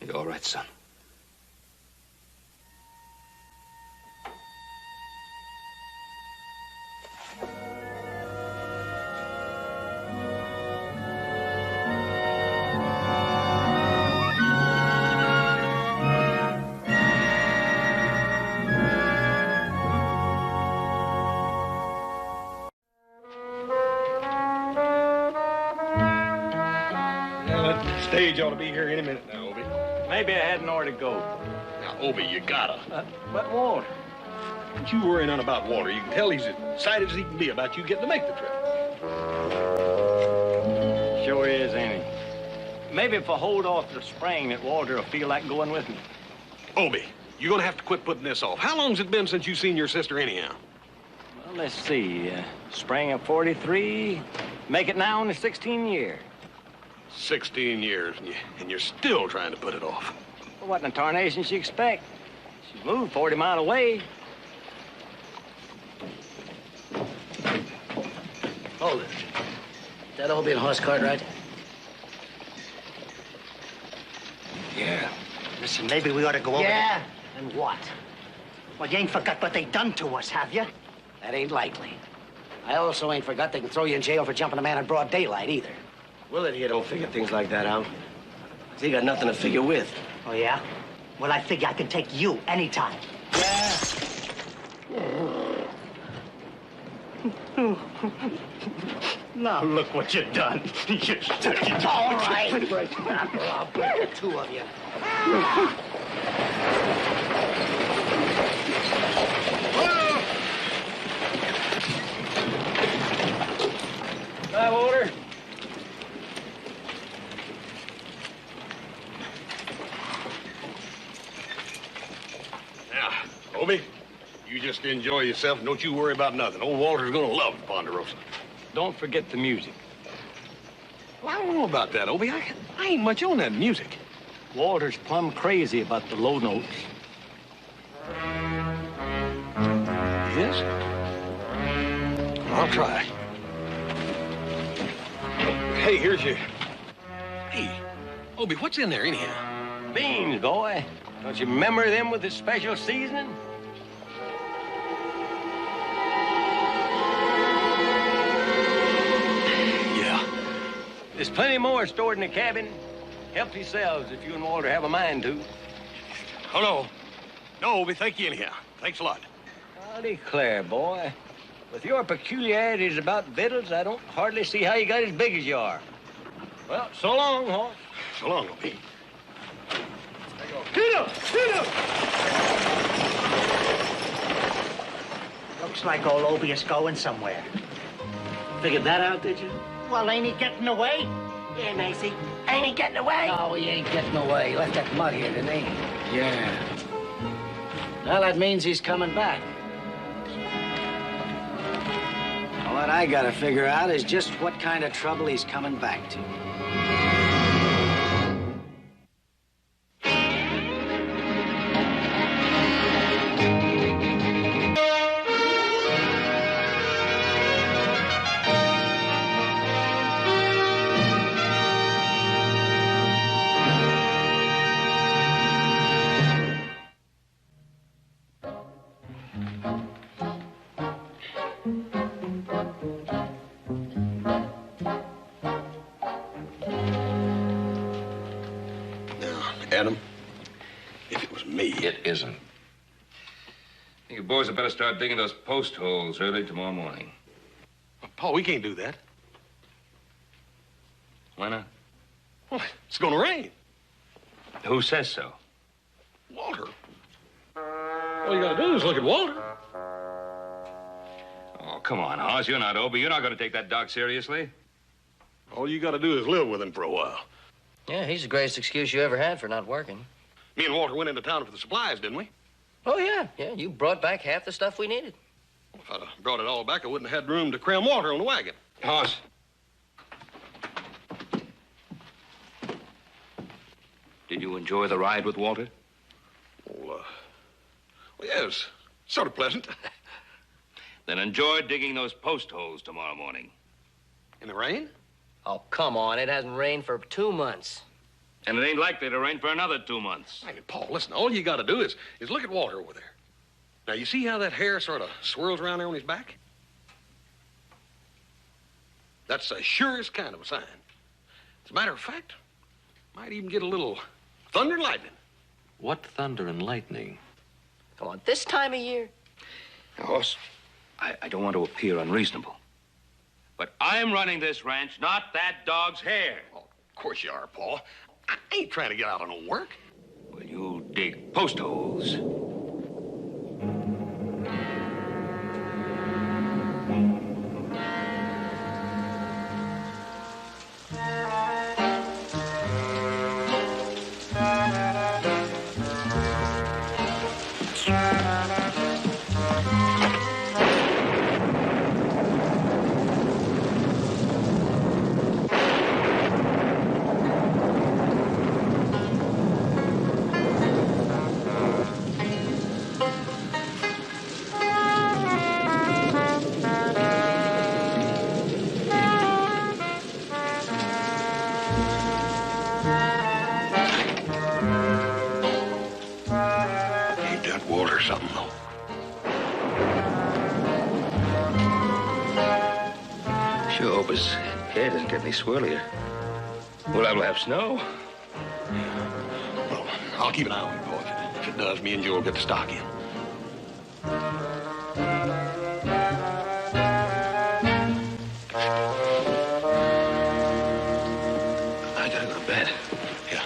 Speaker 3: You all right, son?
Speaker 5: That stage ought to be here any minute now, Obie.
Speaker 12: Maybe I hadn't ought to go.
Speaker 5: Now, Obie, you gotta.
Speaker 12: But Walter.
Speaker 5: Don't you worry none about Walter. You can tell he's as excited as he can be about you getting to make the trip.
Speaker 12: Sure is, ain't he? Maybe if I hold off the spring that Walter will feel like going with me.
Speaker 5: Obie, you're gonna have to quit putting this off. How long's it been since you've seen your sister anyhow?
Speaker 12: Well, let's see. Spring of 43. Make it now in the 16 year.
Speaker 5: 16 years, and you're still trying to put it off.
Speaker 12: Well, what in the tarnation she expect? She moved 40 miles away.
Speaker 1: Hold it. That Obie and horse cart right?
Speaker 4: Yeah. Listen, maybe we ought to go over
Speaker 1: Yeah? And what?
Speaker 4: Well, you ain't forgot what they done to us, have you?
Speaker 1: That ain't likely. I also ain't forgot they can throw you in jail for jumping a man in broad daylight, either.
Speaker 13: Willard here don't figure things like that out. He got nothing to figure with.
Speaker 4: Oh, yeah? Well, I figure I can take you anytime.
Speaker 1: Yeah.
Speaker 4: Now look what you done. You stuck it.
Speaker 1: All right. I'll break the two of you.
Speaker 12: Bye, Walter.
Speaker 5: Now, Obie, you just enjoy yourself and don't you worry about nothing. Old Walter's gonna love Ponderosa.
Speaker 12: Don't forget the music.
Speaker 5: Well, I don't know about that, Obie. I ain't much on that music.
Speaker 12: Walter's plumb crazy about the low notes.
Speaker 5: Yes? I'll try. Hey, here's your... Hey, Obie, what's in there anyhow?
Speaker 12: Beans, boy. Don't you remember them with the special seasoning?
Speaker 5: Yeah.
Speaker 12: There's plenty more stored in the cabin. Help yourselves if you and Walter have a mind to.
Speaker 5: Oh, no. No, Obie, thank you anyhow. Thanks a lot.
Speaker 12: I'll declare, boy. With your peculiarities about victuals, I don't hardly see how you got as big as you are. Well, so long, horse.
Speaker 5: So long, Obie.
Speaker 12: Get up! Get up!
Speaker 4: Looks like old Obie is going somewhere.
Speaker 1: Figured that out, did you?
Speaker 4: Well, ain't he getting away?
Speaker 1: Yeah, Macy.
Speaker 4: Ain't he getting away?
Speaker 1: No, he ain't getting away. He left that mud here, didn't he? Yeah. Well, that means he's coming back. Well, what I gotta figure out is just what kind of trouble he's coming back to.
Speaker 5: Adam, if it was me...
Speaker 14: It isn't. I think you boys had better start digging those post holes early tomorrow morning.
Speaker 5: Paul, we can't do that.
Speaker 14: Why not?
Speaker 5: Well, it's gonna rain.
Speaker 14: Who says so?
Speaker 5: Walter. All you gotta do is look at Walter.
Speaker 14: Oh, come on, Hoss. You're not Obie. You're not going to take that dog seriously.
Speaker 5: All you gotta do is live with him for a while.
Speaker 6: Yeah, he's the greatest excuse you ever had for not working.
Speaker 5: Me and Walter went into town for the supplies, didn't we?
Speaker 6: Oh, yeah. Yeah, you brought back half the stuff we needed.
Speaker 5: If I'd have brought it all back, I wouldn't have had room to cram Walter on the wagon.
Speaker 14: Hoss. Did you enjoy the ride with Walter?
Speaker 5: Well, yeah, it was sort of pleasant.
Speaker 14: Then enjoy digging those post holes tomorrow morning.
Speaker 5: In the rain?
Speaker 6: Oh, come on. It hasn't rained for 2 months.
Speaker 14: And it ain't likely to rain for another 2 months.
Speaker 5: Hey, Paul, listen, all you gotta do is look at Walter over there. Now, you see how that hair sort of swirls around there on his back? That's the surest kind of a sign. As a matter of fact, might even get a little thunder and lightning.
Speaker 9: What thunder and lightning?
Speaker 6: Come on, this time of year?
Speaker 14: Now, Hoss, I don't want to appear unreasonable. But I'm running this ranch, not that dog's hair.
Speaker 5: Oh, of course you are, Paul. I ain't trying to get out on no work.
Speaker 14: Well, you dig post holes.
Speaker 5: Something, though.
Speaker 14: Sure hope his hair doesn't get any swirlier. We'll have snow.
Speaker 5: Well, I'll keep an eye on it, Paul. If it does, me and Joe will get the stock in. I gotta go to bed. Yeah.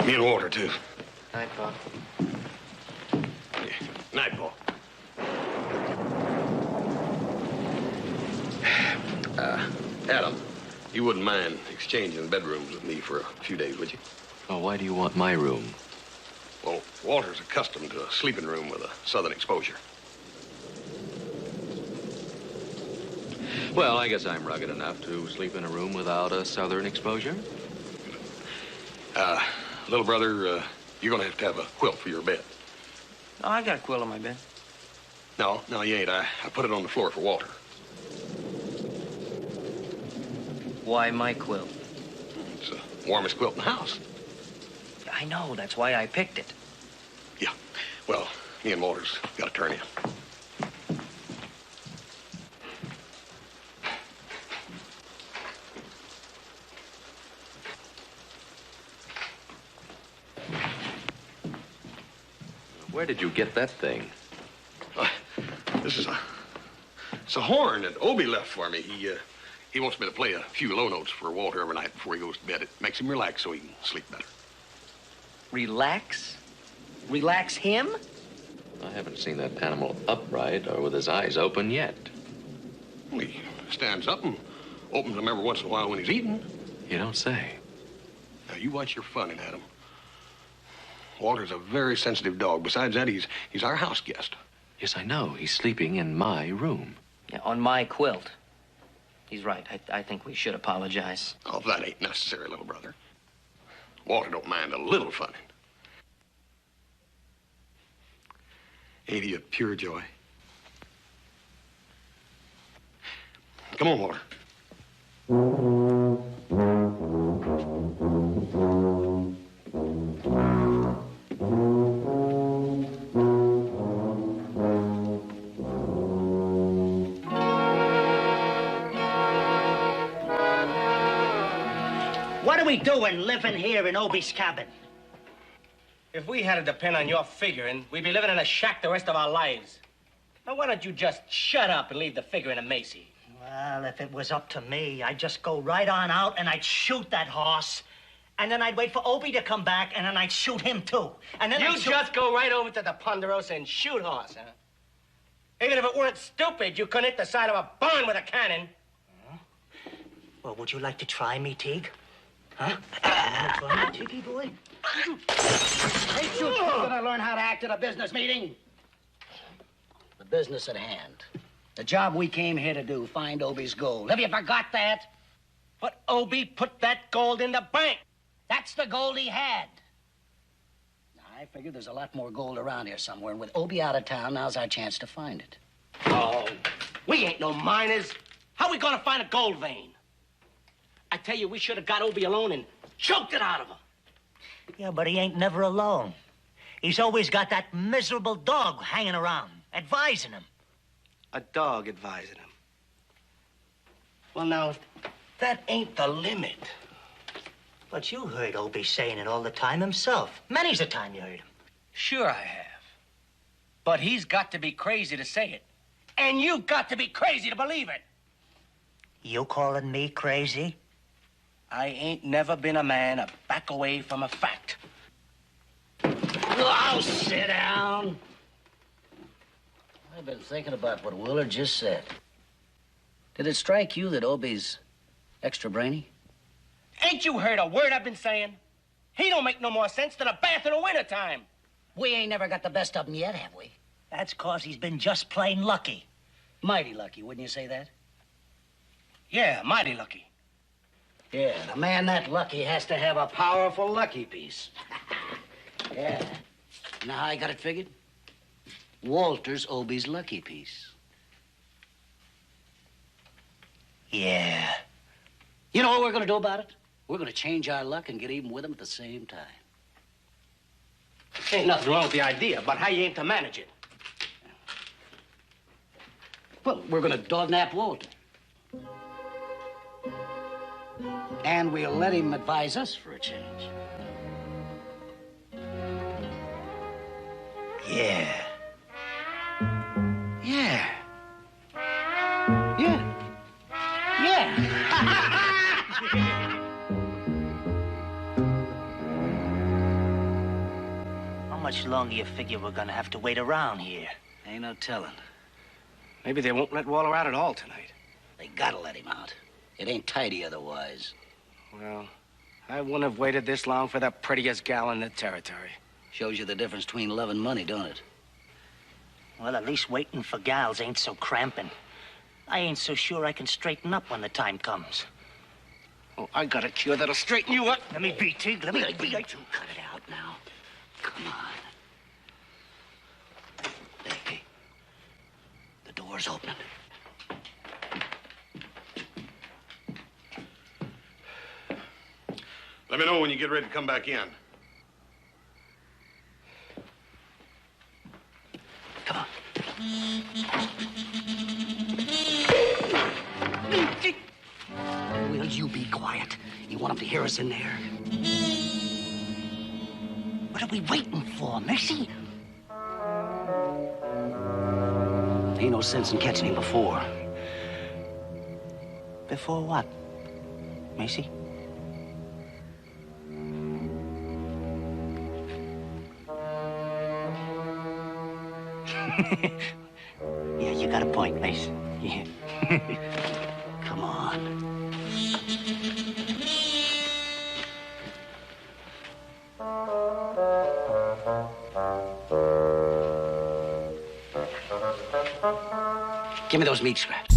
Speaker 5: Me and Walter, too.
Speaker 6: Night, Paul.
Speaker 5: Night, Paul. Adam, you wouldn't mind exchanging bedrooms with me for a few days, would you?
Speaker 9: Oh, why do you want my room?
Speaker 5: Well, Walter's accustomed to a sleeping room with a southern exposure.
Speaker 9: Well, I guess I'm rugged enough to sleep in a room without a southern exposure.
Speaker 5: Little brother, you're gonna have a quilt for your bed.
Speaker 6: Oh, I got a quilt on my bed.
Speaker 5: No, you ain't. I put it on the floor for Walter.
Speaker 6: Why my quilt?
Speaker 5: It's the warmest quilt in the house.
Speaker 6: I know. That's why I picked it.
Speaker 5: Yeah. Well, me and Walter's got to turn in.
Speaker 9: Where did you get that thing?
Speaker 5: This is it's a horn that Obie left for me. He wants me to play a few low notes for Walter every night before he goes to bed. It makes him relax so he can sleep better.
Speaker 6: Relax? Relax him?
Speaker 9: I haven't seen that animal upright or with his eyes open yet.
Speaker 5: Well, he stands up and opens them every once in a while when he's eating.
Speaker 9: You don't say.
Speaker 5: Now, you watch your funning, Adam. Walter's a very sensitive dog. Besides that, he's our house guest.
Speaker 9: Yes, I know. He's sleeping in my room.
Speaker 6: Yeah, on my quilt. He's right. I think we should apologize.
Speaker 5: Oh, that ain't necessary, little brother. Walter don't mind a little funning. Ain't he a pure joy? Come on, Walter.
Speaker 4: What are we doing living here in Obie's cabin?
Speaker 13: If we had to depend on your figuring, we'd be living in a shack the rest of our lives. Now, why don't you just shut up and leave the figuring to Macy?
Speaker 4: Well, if it was up to me, I'd just go right on out and I'd shoot that horse And then I'd wait for Obie to come back, and then I'd shoot him, too. And then
Speaker 13: You
Speaker 4: I'd shoot...
Speaker 13: just go right over to the Ponderosa and shoot horse, huh? Even if it weren't stupid, you couldn't hit the side of a barn with a cannon.
Speaker 4: Well, would you like to try me, Teague? Huh? Try me, Teague, boy?
Speaker 15: Ain't you gonna learn how to act at a business meeting? The business at hand. The job we came here to do, find Obie's gold. Have you forgot that?
Speaker 13: But Obie put that gold in the bank.
Speaker 15: That's the gold he had. I figure there's a lot more gold around here somewhere, and with Obie out of town, now's our chance to find it.
Speaker 13: Oh, we ain't no miners. How we gonna find a gold vein? I tell you, we should have got Obie alone and choked it out of him.
Speaker 4: Yeah, but he ain't never alone. He's always got that miserable dog hanging around, advising him.
Speaker 13: A dog advising him. Well, now, that ain't the limit.
Speaker 4: But you heard Obie saying it all the time himself. Many's a time you heard him.
Speaker 13: Sure I have. But he's got to be crazy to say it. And you've got to be crazy to believe it.
Speaker 4: You calling me crazy?
Speaker 13: I ain't never been a man to back away from a fact.
Speaker 15: Oh, sit down. I've been thinking about what Willard just said. Did it strike you that Obie's extra brainy?
Speaker 13: Ain't you heard a word I've been saying? He don't make no more sense than a bath in the wintertime.
Speaker 15: We ain't never got the best of him yet, have we?
Speaker 4: That's 'cause he's been just plain lucky.
Speaker 15: Mighty lucky, wouldn't you say that?
Speaker 13: Yeah, mighty lucky.
Speaker 15: Yeah, a man that lucky has to have a powerful lucky piece. Yeah. Now how I got it figured? Walter's Obie's lucky piece.
Speaker 4: Yeah.
Speaker 15: You know what we're gonna do about it? We're gonna change our luck and get even with him at the same time.
Speaker 13: Ain't nothing wrong with the idea, but how you aim to manage it?
Speaker 15: Well, we're gonna dog-nap Walter. And we'll let him advise us for a change.
Speaker 4: Yeah.
Speaker 15: Yeah. Yeah. Yeah.
Speaker 4: How much longer you figure we're gonna have to wait around here?
Speaker 15: Ain't no telling.
Speaker 13: Maybe they won't let Waller out at all tonight.
Speaker 15: They gotta let him out. It ain't tidy otherwise.
Speaker 13: Well, I wouldn't have waited this long for the prettiest gal in the territory.
Speaker 15: Shows you the difference between love and money, don't it?
Speaker 4: Well, at least waiting for gals ain't so cramping. I ain't so sure I can straighten up when the time comes.
Speaker 13: Oh, I got a cure that'll straighten you up.
Speaker 4: Let me be, Tig. Let me be.
Speaker 15: Cut it out now. Come on. Hey, the door's opening.
Speaker 5: Let me know when you get ready to come back in.
Speaker 15: Come on. Will you be quiet? You want him to hear us in there? What are we waiting for, Missy? Ain't no sense in catching him before.
Speaker 4: Before what, Macy? Yeah, you got a point, Mace. Yeah.
Speaker 15: Come on. Give me those meat scraps.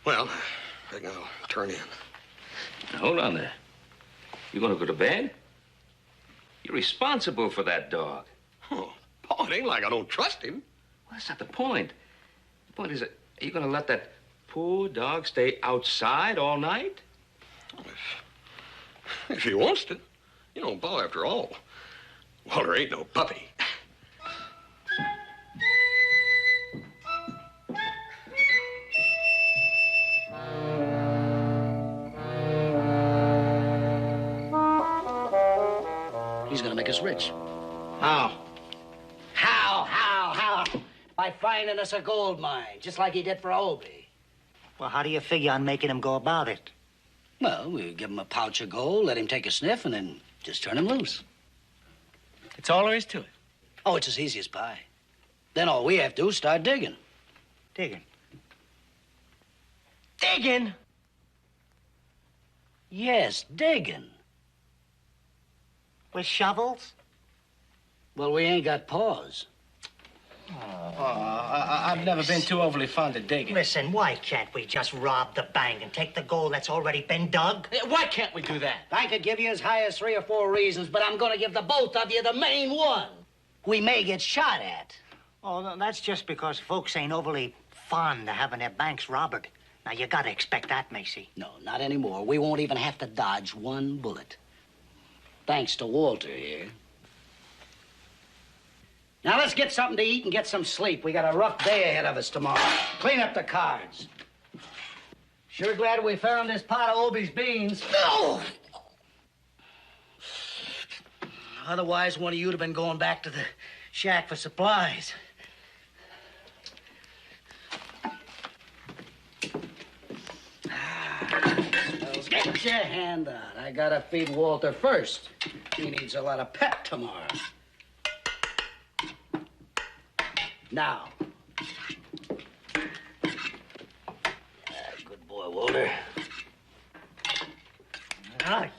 Speaker 5: Well, I think I'll turn in.
Speaker 14: Now, hold on there. You gonna go to bed? You're responsible for that dog.
Speaker 5: Oh, Paul, it ain't like I don't trust him.
Speaker 14: Well, that's not the point. The point is, are you gonna let that poor dog stay outside all night?
Speaker 5: If he wants to. You know, Paul, after all, Walter ain't no puppy.
Speaker 15: He's gonna make us rich.
Speaker 13: How?
Speaker 15: How? By finding us a gold mine, just like he did for Obie.
Speaker 4: Well, how do you figure on making him go about it?
Speaker 15: Well, we give him a pouch of gold, let him take a sniff, and then just turn him loose.
Speaker 13: It's all there is to it.
Speaker 15: Oh, it's as easy as pie. Then all we have to do is start digging.
Speaker 4: Digging?
Speaker 13: Digging?
Speaker 15: Yes, digging.
Speaker 4: With shovels?
Speaker 15: Well, we ain't got paws.
Speaker 13: I've never been too overly fond of digging.
Speaker 4: Listen, why can't we just rob the bank and take the gold that's already been dug?
Speaker 13: Why can't we do that?
Speaker 15: I could give you as high as 3 or 4 reasons, but I'm gonna give the both of you the main one. We may get shot at.
Speaker 4: Oh, that's just because folks ain't overly fond of having their banks robbed. Now, you gotta expect that, Macy.
Speaker 15: No, not anymore. We won't even have to dodge one bullet. Thanks to Walter here. Now, let's get something to eat and get some sleep. We got a rough day ahead of us tomorrow. Clean up the cards. Sure glad we found this pot of Obie's beans. No! Otherwise, one of you'd have been going back to the shack for supplies. Well, get your hand out. I gotta feed Walter first. He needs a lot of pep tomorrow. Now. Good boy, Walter. All right.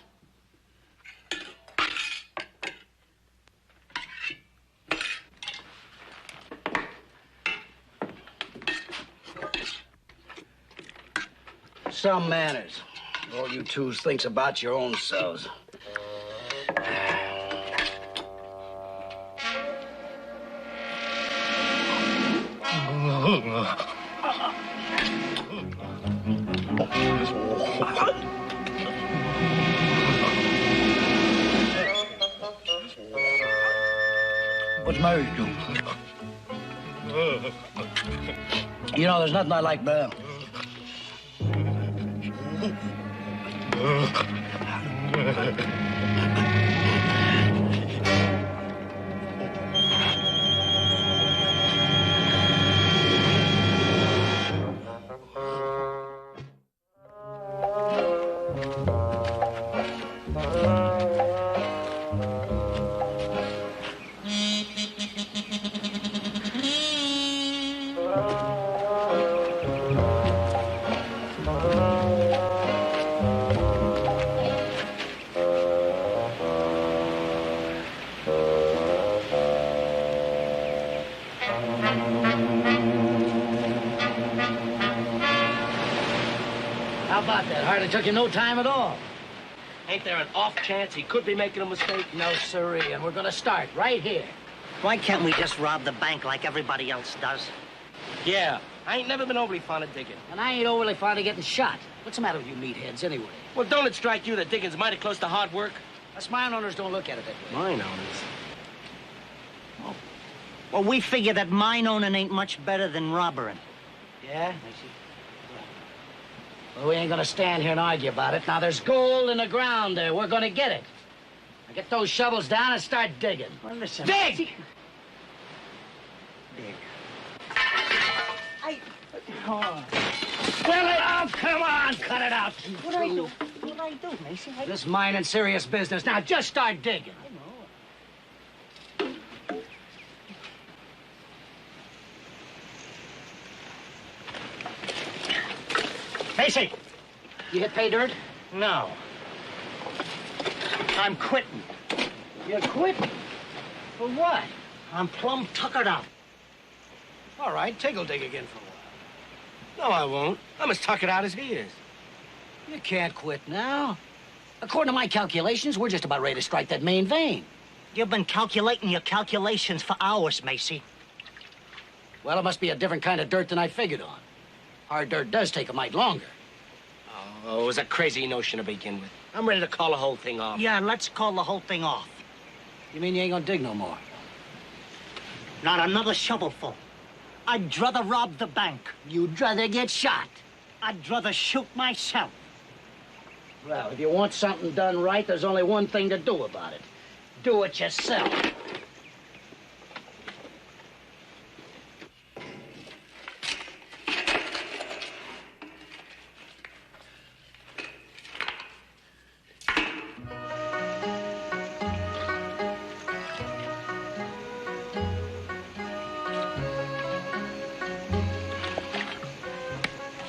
Speaker 15: Some manners. All you twos thinks about your own selves. What's the matter with you? You know, there's nothing I like better. How about that? Hardly took you no time at all.
Speaker 13: Ain't there an off chance he could be making a mistake?
Speaker 15: No, sirree, and we're gonna start right here.
Speaker 4: Why can't we just rob the bank like everybody else does?
Speaker 13: Yeah. I ain't never been overly fond of digging.
Speaker 15: And I ain't overly fond of getting shot. What's the matter with you meatheads, anyway?
Speaker 13: Well, don't it strike you that digging's mighty close to hard work?
Speaker 15: Us mine owners don't look at it that way.
Speaker 13: Mine owners?
Speaker 4: Well, we figure that mine owning ain't much better than robbering.
Speaker 15: Yeah? Well, we ain't gonna stand here and argue about it. Now, there's gold in the ground there. We're gonna get it. Now, get those shovels down and start digging.
Speaker 4: Well, listen.
Speaker 15: Dig!
Speaker 4: Dig.
Speaker 15: Oh. Well, come on, cut it out.
Speaker 4: What'd I do? What'd I do, Macy?
Speaker 15: This mine and serious business. Now, just start digging.
Speaker 4: Macy!
Speaker 15: You hit pay dirt?
Speaker 4: No. I'm quitting.
Speaker 15: You're quitting? For what?
Speaker 4: I'm plumb tuckered out.
Speaker 15: All right, tickle dig again for a while.
Speaker 13: No, I won't. I'm as tuck it out as he is.
Speaker 15: You can't quit now. According to my calculations, we're just about ready to strike that main vein.
Speaker 4: You've been calculating your calculations for hours, Macy.
Speaker 15: Well, it must be a different kind of dirt than I figured on. Hard dirt does take a mite longer.
Speaker 13: Oh, it was a crazy notion to begin with. I'm ready to call the whole thing off.
Speaker 4: Yeah, let's call the whole thing off.
Speaker 15: You mean you ain't gonna dig no more?
Speaker 4: Not another shovelful. I'd rather rob the bank.
Speaker 15: You'd rather get shot.
Speaker 4: I'd rather shoot myself.
Speaker 15: Well, if you want something done right, there's only one thing to do about it. Do it yourself.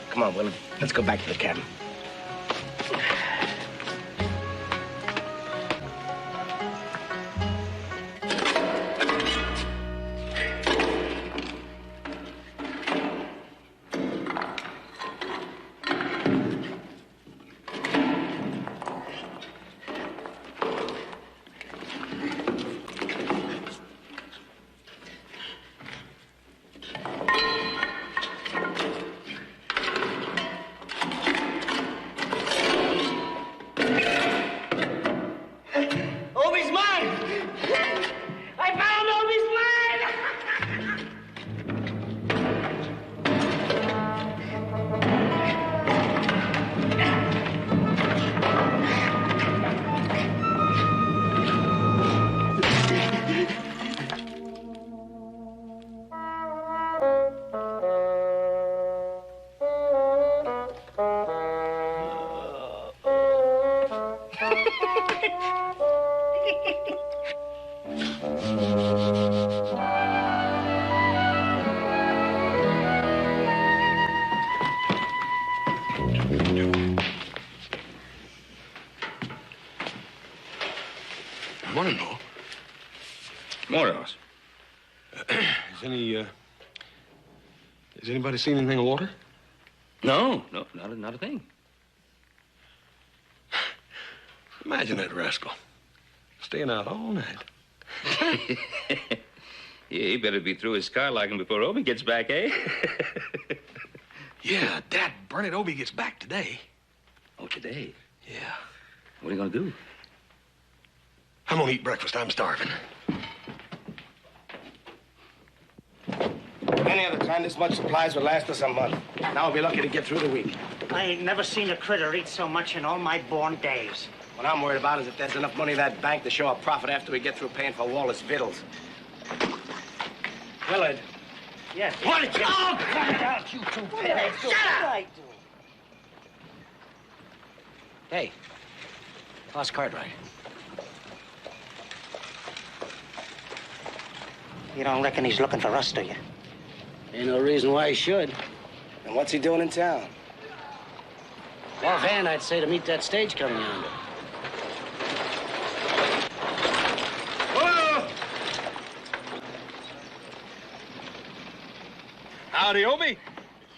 Speaker 13: Come on, Willard. Let's go back to the cabin.
Speaker 4: Obi's mine! I found Obi's mine!
Speaker 5: Morning, Mo.
Speaker 14: Morning, Ross.
Speaker 5: Has anybody seen anything of Walter?
Speaker 14: No, not a thing.
Speaker 5: Imagine that rascal. Staying out all night.
Speaker 14: Yeah, he better be through his car locking before Obie gets back, eh?
Speaker 5: Yeah, Dad, burn it, Obie gets back today.
Speaker 14: Oh, today?
Speaker 5: Yeah.
Speaker 14: What are you gonna do?
Speaker 5: I'm gonna eat breakfast. I'm starving.
Speaker 13: Any other time, this much supplies would last us a month. Now we'll be lucky to get through the week.
Speaker 4: I ain't never seen a critter eat so much in all my born days.
Speaker 13: What I'm worried about is if there's enough money in that bank to show a profit after we get through paying for Wallace victuals. Willard.
Speaker 4: Yes.
Speaker 13: What did you...
Speaker 4: Oh, cut it out, you two pinheads. Shut up!
Speaker 15: Hey, how's Cartwright?
Speaker 4: You don't reckon he's looking for us, do you?
Speaker 15: Ain't no reason why he should.
Speaker 13: And what's he doing in town?
Speaker 15: Offhand, I'd say to meet that stage coming yonder.
Speaker 5: Whoa! Howdy, Obie.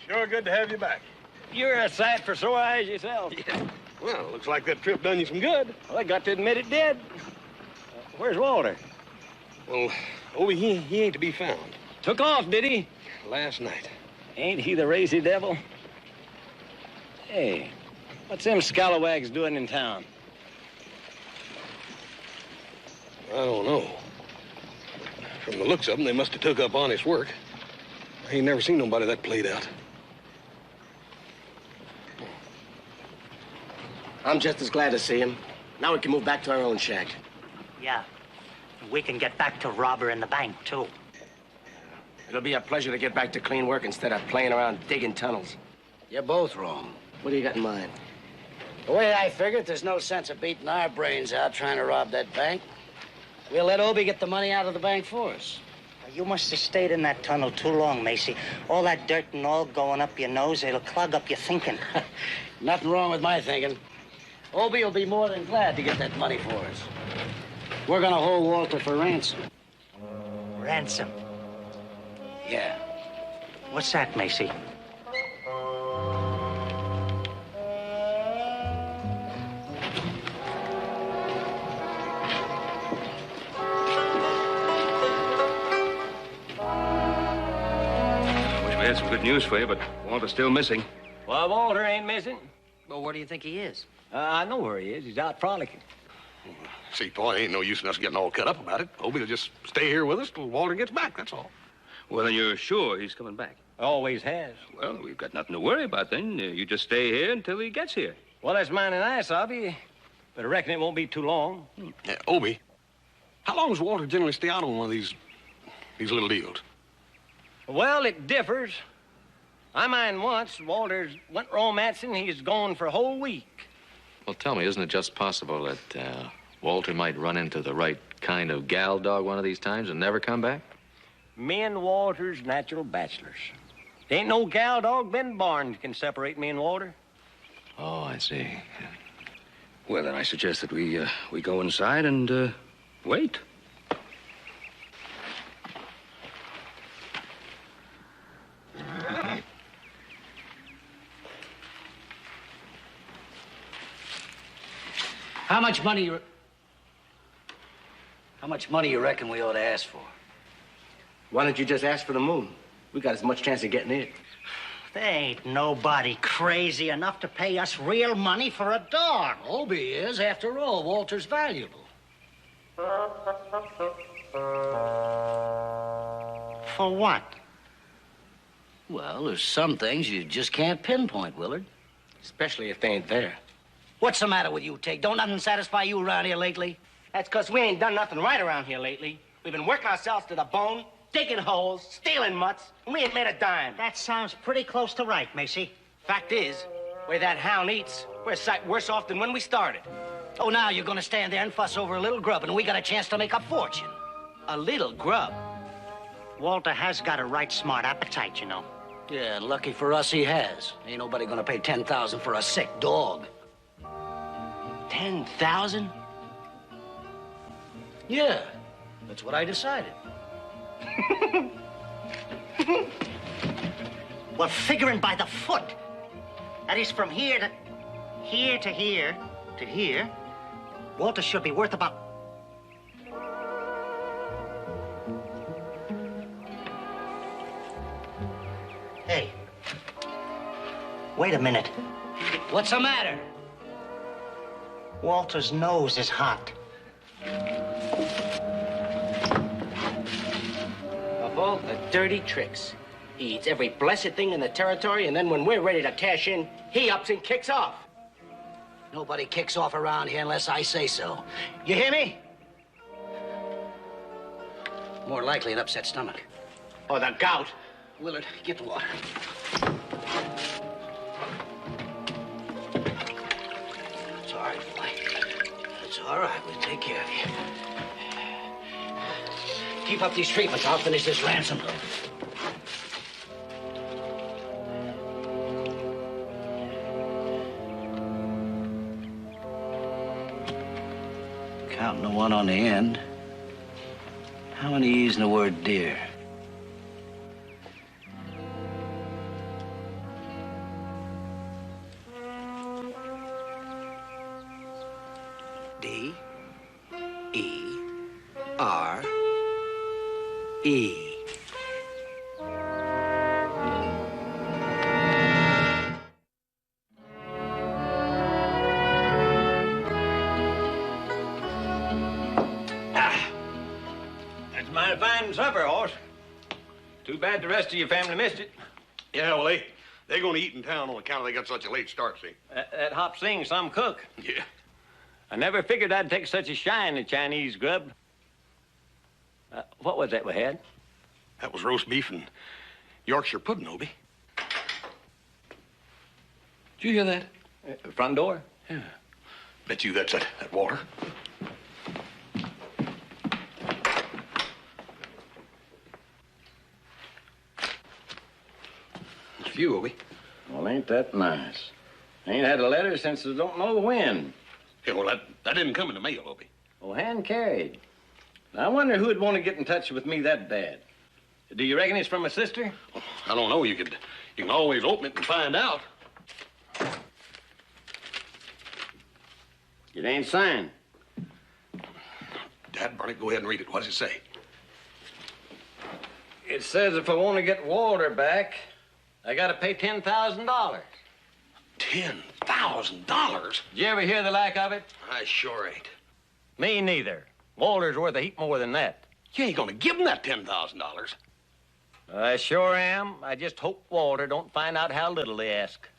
Speaker 5: Sure good to have you back.
Speaker 12: You're a sight for sore eyes yourself.
Speaker 5: Yeah. Well, looks like that trip done you some good.
Speaker 12: Well, I got to admit it did. Where's Walter?
Speaker 5: Well, Obie, he ain't to be found.
Speaker 12: Took off, did he?
Speaker 5: Last night.
Speaker 12: Ain't he the racy devil? Hey, what's them scalawags doing in town?
Speaker 5: I don't know. From the looks of them, they must have took up honest work. I ain't never seen nobody that played out.
Speaker 13: I'm just as glad to see him. Now we can move back to our own shack.
Speaker 4: Yeah. We can get back to robber in the bank, too.
Speaker 13: It'll be a pleasure to get back to clean work instead of playing around digging tunnels.
Speaker 15: You're both wrong.
Speaker 13: What do you got in mind?
Speaker 15: The way I figure it, there's no sense of beating our brains out trying to rob that bank. We'll let Obie get the money out of the bank for us.
Speaker 4: You must have stayed in that tunnel too long, Macy. All that dirt and all going up your nose, it'll clog up your thinking.
Speaker 15: Nothing wrong with my thinking. Obie will be more than glad to get that money for us. We're gonna hold Walter for ransom.
Speaker 4: Ransom?
Speaker 15: Yeah.
Speaker 4: What's that, Macy?
Speaker 14: got some good news for you, but Walter's still missing.
Speaker 12: Well, Walter ain't missing.
Speaker 6: Well, where do you think he is?
Speaker 12: I know where he is. He's out frolicking.
Speaker 5: See, boy, ain't no use in us getting all cut up about it. Obie will just stay here with us till Walter gets back, that's all.
Speaker 14: Well, then you're sure he's coming back?
Speaker 12: Always has.
Speaker 14: Well, we've got nothing to worry about then. You just stay here until he gets here.
Speaker 12: Well, that's mighty nice of you, but I reckon it won't be too long.
Speaker 5: Obie, how long does Walter generally stay out on one of these little deals?
Speaker 12: Well, it differs. I mind once Walter's went romancing, he's gone for a whole week.
Speaker 9: Well, tell me, isn't it just possible that Walter might run into the right kind of gal dog one of these times and never come back?
Speaker 12: Me and Walter's natural bachelors. There ain't no gal dog been born can separate me and Walter.
Speaker 9: Oh, I see.
Speaker 14: Well, then I suggest that we go inside and wait.
Speaker 15: How much money you reckon we ought to ask for?
Speaker 13: Why don't you just ask for the moon? We got as much chance of getting it.
Speaker 4: There ain't nobody crazy enough to pay us real money for a dog.
Speaker 15: Obie is. After all, Walter's valuable.
Speaker 4: For what?
Speaker 15: Well, there's some things you just can't pinpoint, Willard.
Speaker 13: Especially if they ain't there.
Speaker 4: What's the matter with you, Tig? Don't nothing satisfy you around here lately?
Speaker 13: That's because we ain't done nothing right around here lately. We've been working ourselves to the bone, digging holes, stealing mutts, and we ain't made a dime.
Speaker 4: That sounds pretty close to right, Macy.
Speaker 13: Fact is, where that hound eats, we're a sight worse off than when we started.
Speaker 4: Oh, now you're gonna stand there and fuss over a little grub, and we got a chance to make a fortune.
Speaker 13: A little grub.
Speaker 4: Walter has got a right smart appetite, you know.
Speaker 15: Yeah, lucky for us he has. Ain't nobody gonna pay $10,000 for a sick dog.
Speaker 13: 10,000?
Speaker 15: Yeah, that's what I decided.
Speaker 4: Well, figuring by the foot. That is from here to here to here to here. Walter should be worth about... Hey. Wait a minute.
Speaker 15: What's the matter?
Speaker 4: Walter's nose is hot.
Speaker 13: Of all the dirty tricks. He eats every blessed thing in the territory, and then when we're ready to cash in, he ups and kicks off.
Speaker 15: Nobody kicks off around here unless I say so.
Speaker 4: You hear me?
Speaker 15: More likely an upset stomach.
Speaker 13: Or the gout.
Speaker 15: Willard, get the water. It's all right, boy. It's all right. We'll take care of you. Keep up these treatments. I'll finish this ransom. Counting the one on the end. How many E's in the word deer? D-E-R-E.
Speaker 12: That's a mighty fine supper, horse. Too bad the rest of your family missed it.
Speaker 5: Yeah, well, they're going to eat in town on account of they got such a late start, see?
Speaker 12: That Hop Sing's some cook.
Speaker 5: Yeah.
Speaker 12: I never figured I'd take such a shine to Chinese grub. What was that we had?
Speaker 5: That was roast beef and Yorkshire pudding, Obie.
Speaker 14: Did you hear that?
Speaker 12: Front door?
Speaker 5: Yeah. Bet you that's that water. It's for you, Obie.
Speaker 12: Well, ain't that nice? Ain't had a letter since I don't know when.
Speaker 5: Yeah, well, that didn't come in the mail, Obie.
Speaker 12: Oh, hand carried. I wonder who'd want to get in touch with me that bad. Do you reckon it's from a sister?
Speaker 5: Well, I don't know. You can always open it and find out.
Speaker 12: It ain't signed.
Speaker 5: Dad, Barney, go ahead and read it. What does it say?
Speaker 12: It says if I want to get Walter back, I gotta pay $10,000.
Speaker 5: $10,000?
Speaker 12: Did you ever hear the like of it?
Speaker 5: I sure ain't.
Speaker 12: Me neither. Walter's worth a heap more than that.
Speaker 5: You ain't gonna give him that $10,000.
Speaker 12: I sure am. I just hope Walter don't find out how little they ask.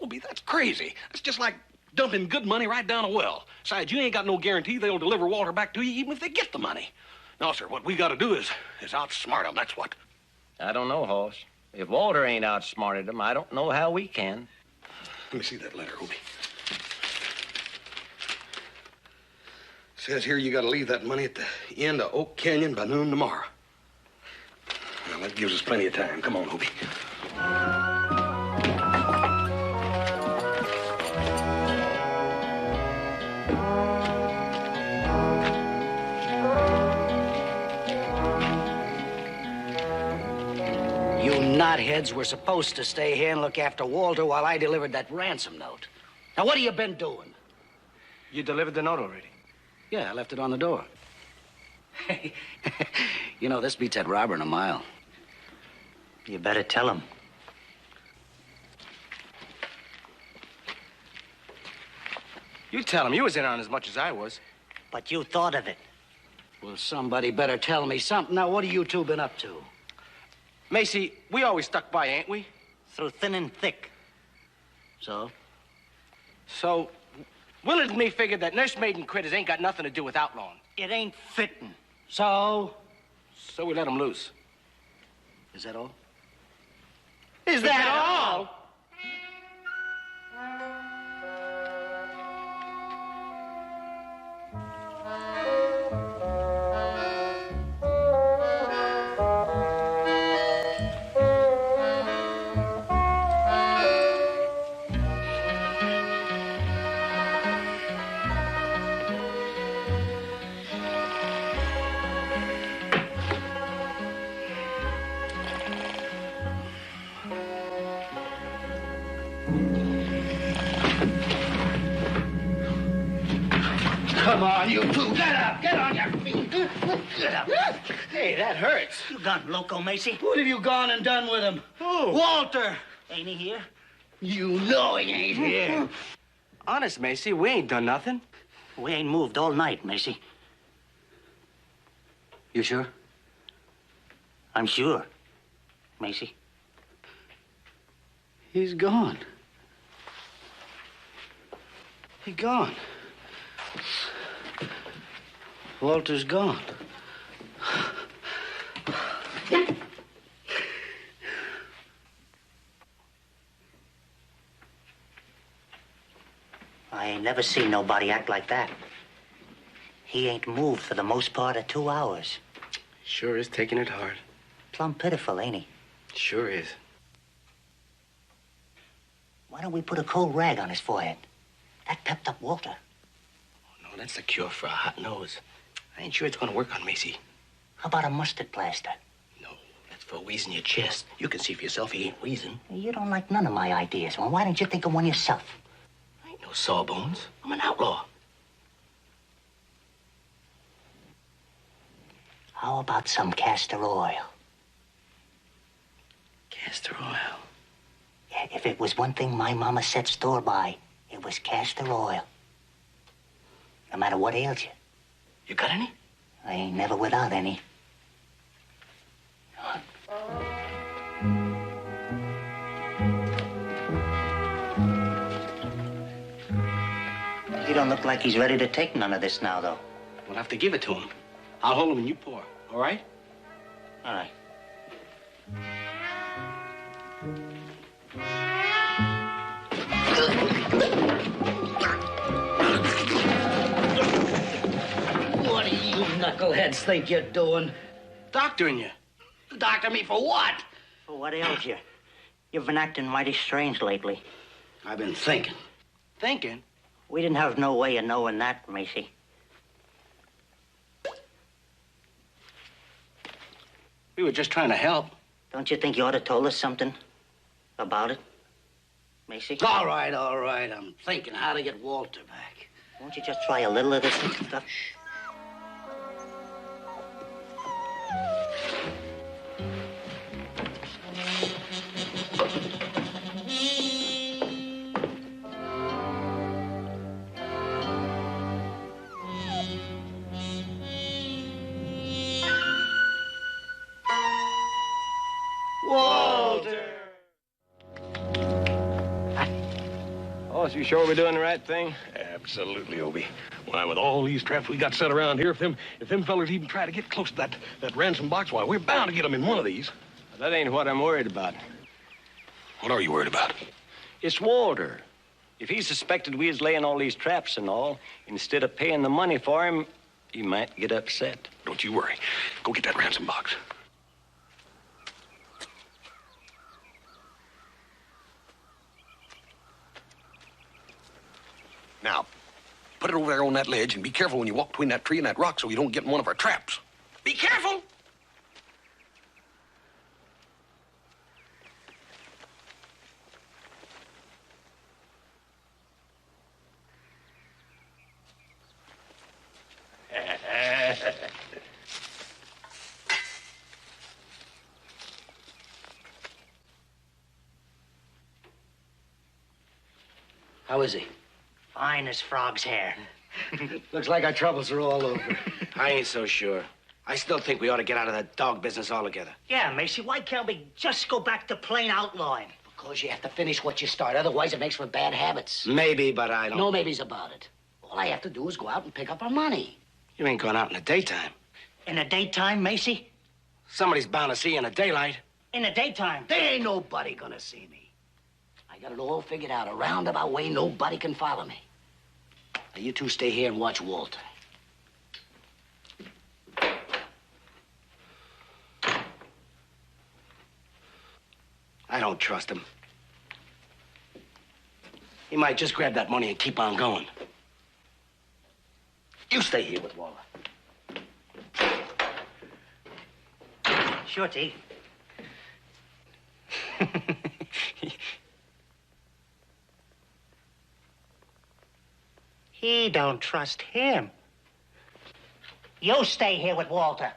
Speaker 5: Obie, that's crazy. That's just like dumping good money right down a well. Besides, you ain't got no guarantee they'll deliver Walter back to you even if they get the money. No, sir, what we gotta do is outsmart them, that's what.
Speaker 12: I don't know, Hoss. If Walter ain't outsmarted them, I don't know how we can.
Speaker 5: Let me see that letter, Obie. Says here you gotta leave that money at the end of Oak Canyon by noon tomorrow. Well, that gives us plenty of time. Come on, Obie.
Speaker 15: You knotheads were supposed to stay here and look after Walter while I delivered that ransom note. Now, what have you been doing?
Speaker 13: You delivered the note already?
Speaker 15: Yeah, I left it on the door. You know, this beats that robber in a mile.
Speaker 11: You better tell him.
Speaker 13: You tell him you was in on as much as I was.
Speaker 11: But you thought of it.
Speaker 15: Well, somebody better tell me something. Now, what have you two been up to?
Speaker 13: Macy, we always stuck by, ain't we?
Speaker 11: Through thin and thick.
Speaker 15: So?
Speaker 13: So, Willard and me figured that nursemaid and critters ain't got nothing to do with outlawing.
Speaker 11: It ain't fitting.
Speaker 15: So?
Speaker 13: So we let them loose.
Speaker 15: Is that all?
Speaker 13: Is that all?
Speaker 15: Come on, you two. Get up. Get on your feet. Get up. Hey, that hurts.
Speaker 11: You gone loco, Macy?
Speaker 15: What have you gone and done with him?
Speaker 13: Who?
Speaker 15: Walter.
Speaker 11: Ain't he here?
Speaker 15: You know he ain't here.
Speaker 13: Honest, Macy, we ain't done nothing.
Speaker 11: We ain't moved all night, Macy.
Speaker 15: You sure?
Speaker 11: I'm sure, Macy.
Speaker 15: He's gone. He's gone. Walter's gone.
Speaker 11: I ain't never seen nobody act like that. He ain't moved for the most part of 2 hours.
Speaker 13: Sure is taking it hard.
Speaker 11: Plumb pitiful, ain't he?
Speaker 13: Sure is.
Speaker 11: Why don't we put a cold rag on his forehead? That pepped up Walter.
Speaker 13: No, that's the cure for a hot nose. I ain't sure it's gonna work on Macy.
Speaker 11: How about a mustard plaster?
Speaker 13: No, that's for wheezing your chest. You can see for yourself he ain't wheezing.
Speaker 11: You don't like none of my ideas. Well, why don't you think of one yourself?
Speaker 13: I ain't no sawbones. I'm an outlaw.
Speaker 11: How about some castor oil?
Speaker 13: Castor oil?
Speaker 11: Yeah, if it was one thing my mama set store by, it was castor oil. No matter what ails you.
Speaker 13: You got any?
Speaker 11: I ain't never without any. He don't look like he's ready to take none of this now, though.
Speaker 13: We'll have to give it to him. I'll hold him and you pour, all right?
Speaker 11: All right.
Speaker 15: What do you knuckleheads think you're doing?
Speaker 13: Doctoring you.
Speaker 15: Doctor me for what?
Speaker 11: For what ails you? You've been acting mighty strange lately.
Speaker 15: I've been thinking.
Speaker 13: Thinking?
Speaker 11: We didn't have no way of knowing that, Macy.
Speaker 13: We were just trying to help.
Speaker 11: Don't you think you ought to told us something about it, Macy?
Speaker 15: All right. I'm thinking how to get Walter back.
Speaker 11: Won't you just try a little of this stuff?
Speaker 12: boss, you sure we're doing the right thing?
Speaker 5: Absolutely, Obie. Why, with all these traps we got set around here, if them fellers even try to get close to that ransom box, why, we're bound to get them in one of these.
Speaker 12: That ain't what I'm worried about.
Speaker 5: What are you worried about?
Speaker 12: It's Walter. If he suspected we was laying all these traps and all, instead of paying the money for him, he might get upset.
Speaker 5: Don't you worry. Go get that ransom box. Now, put it over there on that ledge and be careful when you walk between that tree and that rock so you don't get in one of our traps. Be careful!
Speaker 15: How is he? Fine as frog's hair.
Speaker 4: Looks like our troubles are all over.
Speaker 13: I ain't so sure. I still think we ought to get out of that dog business altogether.
Speaker 11: Yeah, Macy, why can't we just go back to plain outlawing? Because you have to finish what you start. Otherwise, it makes for bad habits.
Speaker 13: Maybe, but I don't...
Speaker 11: No maybes about it. All I have to do is go out and pick up our money.
Speaker 13: You ain't going out in the daytime.
Speaker 11: In the daytime, Macy?
Speaker 13: Somebody's bound to see you in the daylight.
Speaker 11: In the daytime. There ain't nobody gonna see me. I got it all figured out. A roundabout way nobody can follow me. Now, you two stay here and watch Walter.
Speaker 13: I don't trust him. He might just grab that money and keep on going. You stay here with Walter.
Speaker 11: Sure, T. He don't trust him. You stay here with Walter.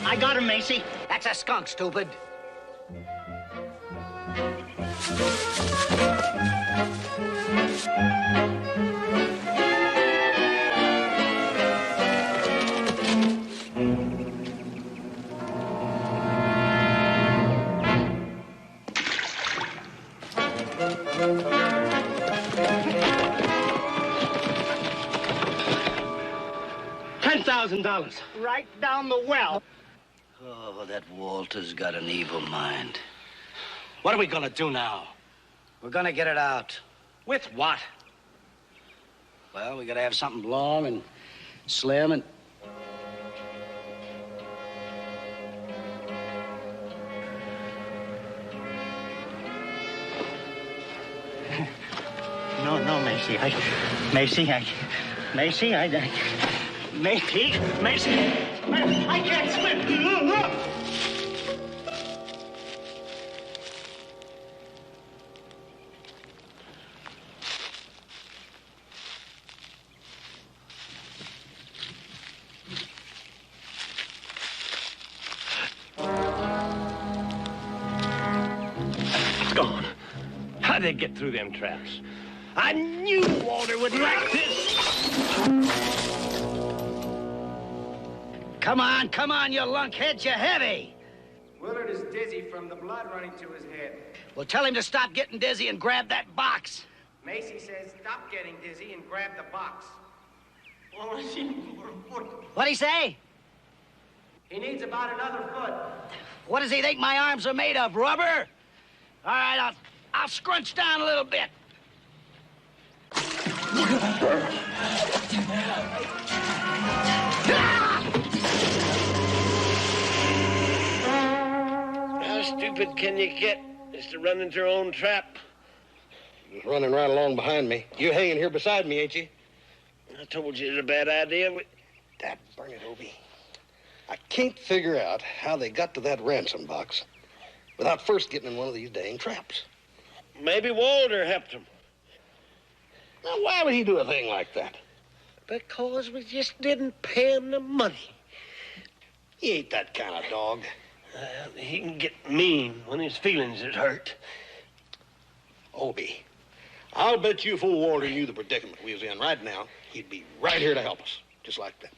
Speaker 11: I got him, Macy. That's a skunk, stupid.
Speaker 13: $10,000.
Speaker 11: Right down the well.
Speaker 15: Oh, that Walter's got an evil mind.
Speaker 13: What are we gonna do now?
Speaker 15: We're gonna get it out.
Speaker 13: With what?
Speaker 15: Well, we gotta have something long and slim and... No, Macy. Macy, I can't swim.
Speaker 12: Gone. How'd they get through them traps? I knew Walter would like this.
Speaker 15: Come on, you lunkheads, you're heavy.
Speaker 16: Willard is dizzy from the blood running to his head.
Speaker 15: Well, tell him to stop getting dizzy and grab that box.
Speaker 16: Macy says stop getting dizzy and grab the box.
Speaker 15: What'd he say?
Speaker 16: He needs about another foot.
Speaker 15: What does he think my arms are made of, rubber? All right, I'll scrunch down a little bit.
Speaker 17: How stupid can you get just to run into your own trap?
Speaker 5: He's running right along behind me. You hanging here beside me, ain't you?
Speaker 17: I told you it's a bad idea.
Speaker 5: Dad, burn it, Obie. I can't figure out how they got to that ransom box without first getting in one of these dang traps.
Speaker 17: Maybe Walter helped him.
Speaker 5: Now, why would he do a thing like that?
Speaker 17: Because we just didn't pay him the money.
Speaker 5: He ain't that kind of dog.
Speaker 17: He can get mean when his feelings is hurt.
Speaker 5: Obie, I'll bet you if old Walter knew the predicament we was in right now, he'd be right here to help us, just like that.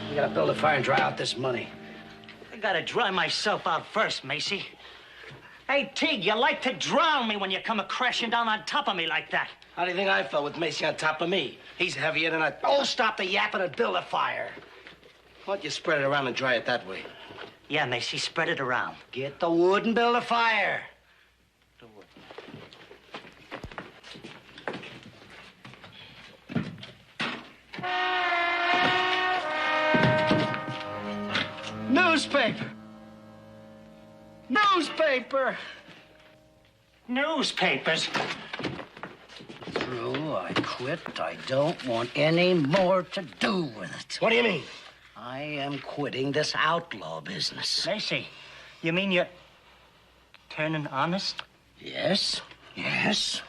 Speaker 15: We gotta build a fire and dry out this money. I gotta dry myself out first, Macy. Hey, Teague, you like to drown me when you come crashing down on top of me like that.
Speaker 13: How do you think I felt with Macy on top of me? He's heavier than a...
Speaker 15: Oh, stop the yapping and build a fire.
Speaker 13: Why don't you spread it around and dry it that way?
Speaker 15: Yeah, Macy, spread it around. Get the wood and build a fire. Newspaper. Newspaper. Newspapers. Through, I quit. I don't want any more to do with it.
Speaker 13: What do you mean?
Speaker 15: I am quitting this outlaw business.
Speaker 18: Macy, you mean you're turning honest?
Speaker 15: Yes. Yes.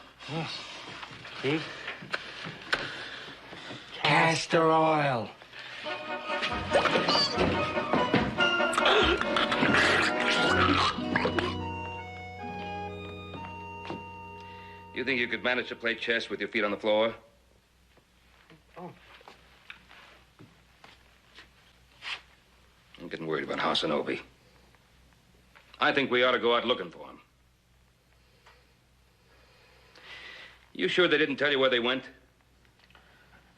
Speaker 18: See?
Speaker 13: Castor oil.
Speaker 14: You think you could manage to play chess with your feet on the floor? I'm getting worried about Hasanobi. I think we ought to go out looking for him. You sure they didn't tell you where they went?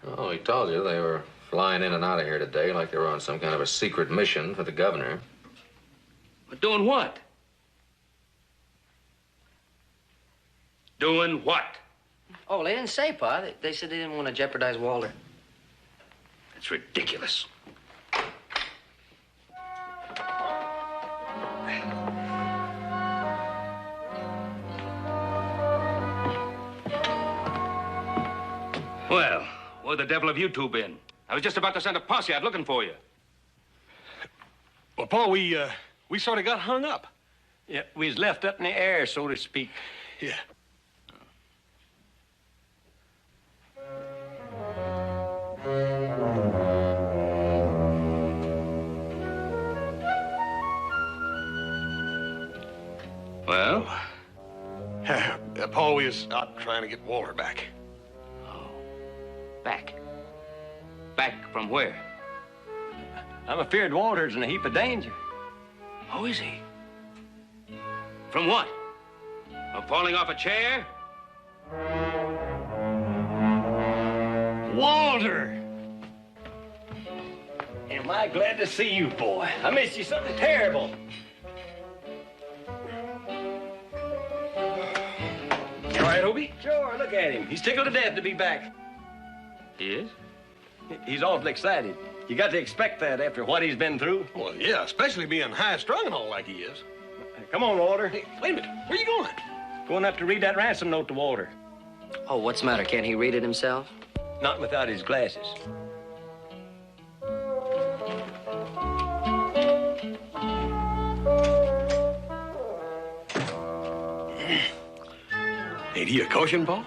Speaker 9: Oh, he told you they were flying in and out of here today like they were on some kind of a secret mission for the governor.
Speaker 14: But doing what? Doing what?
Speaker 6: Oh, they didn't say, Pa. They said they didn't want to jeopardize Walter.
Speaker 14: That's ridiculous. Well, where the devil have you two been? I was just about to send a posse out looking for you.
Speaker 5: Well, Paul, we sort of got hung up.
Speaker 12: Yeah, we was left up in the air, so to speak.
Speaker 5: Yeah.
Speaker 14: Well?
Speaker 5: Paul, we was out trying to get Walter back.
Speaker 14: Oh. Back? Back from where?
Speaker 12: I'm afeard Walter's in a heap of danger.
Speaker 14: Oh, is he? From what? From falling off a chair?
Speaker 12: Walter! Am I glad to see you, boy. I missed you something terrible. You all right, Obie? Sure, look at him. He's tickled to death to be back.
Speaker 14: He is?
Speaker 12: He's awfully excited. You got to expect that after what he's been through.
Speaker 5: Well, yeah, especially being high-strung and all like he is.
Speaker 12: Come on, Walter.
Speaker 5: Hey, wait a minute. Where are you going?
Speaker 12: Going up to read that ransom note to Walter.
Speaker 6: Oh, what's the matter? Can't he read it himself?
Speaker 12: Not without his glasses.
Speaker 5: Ain't he a caution, Paul?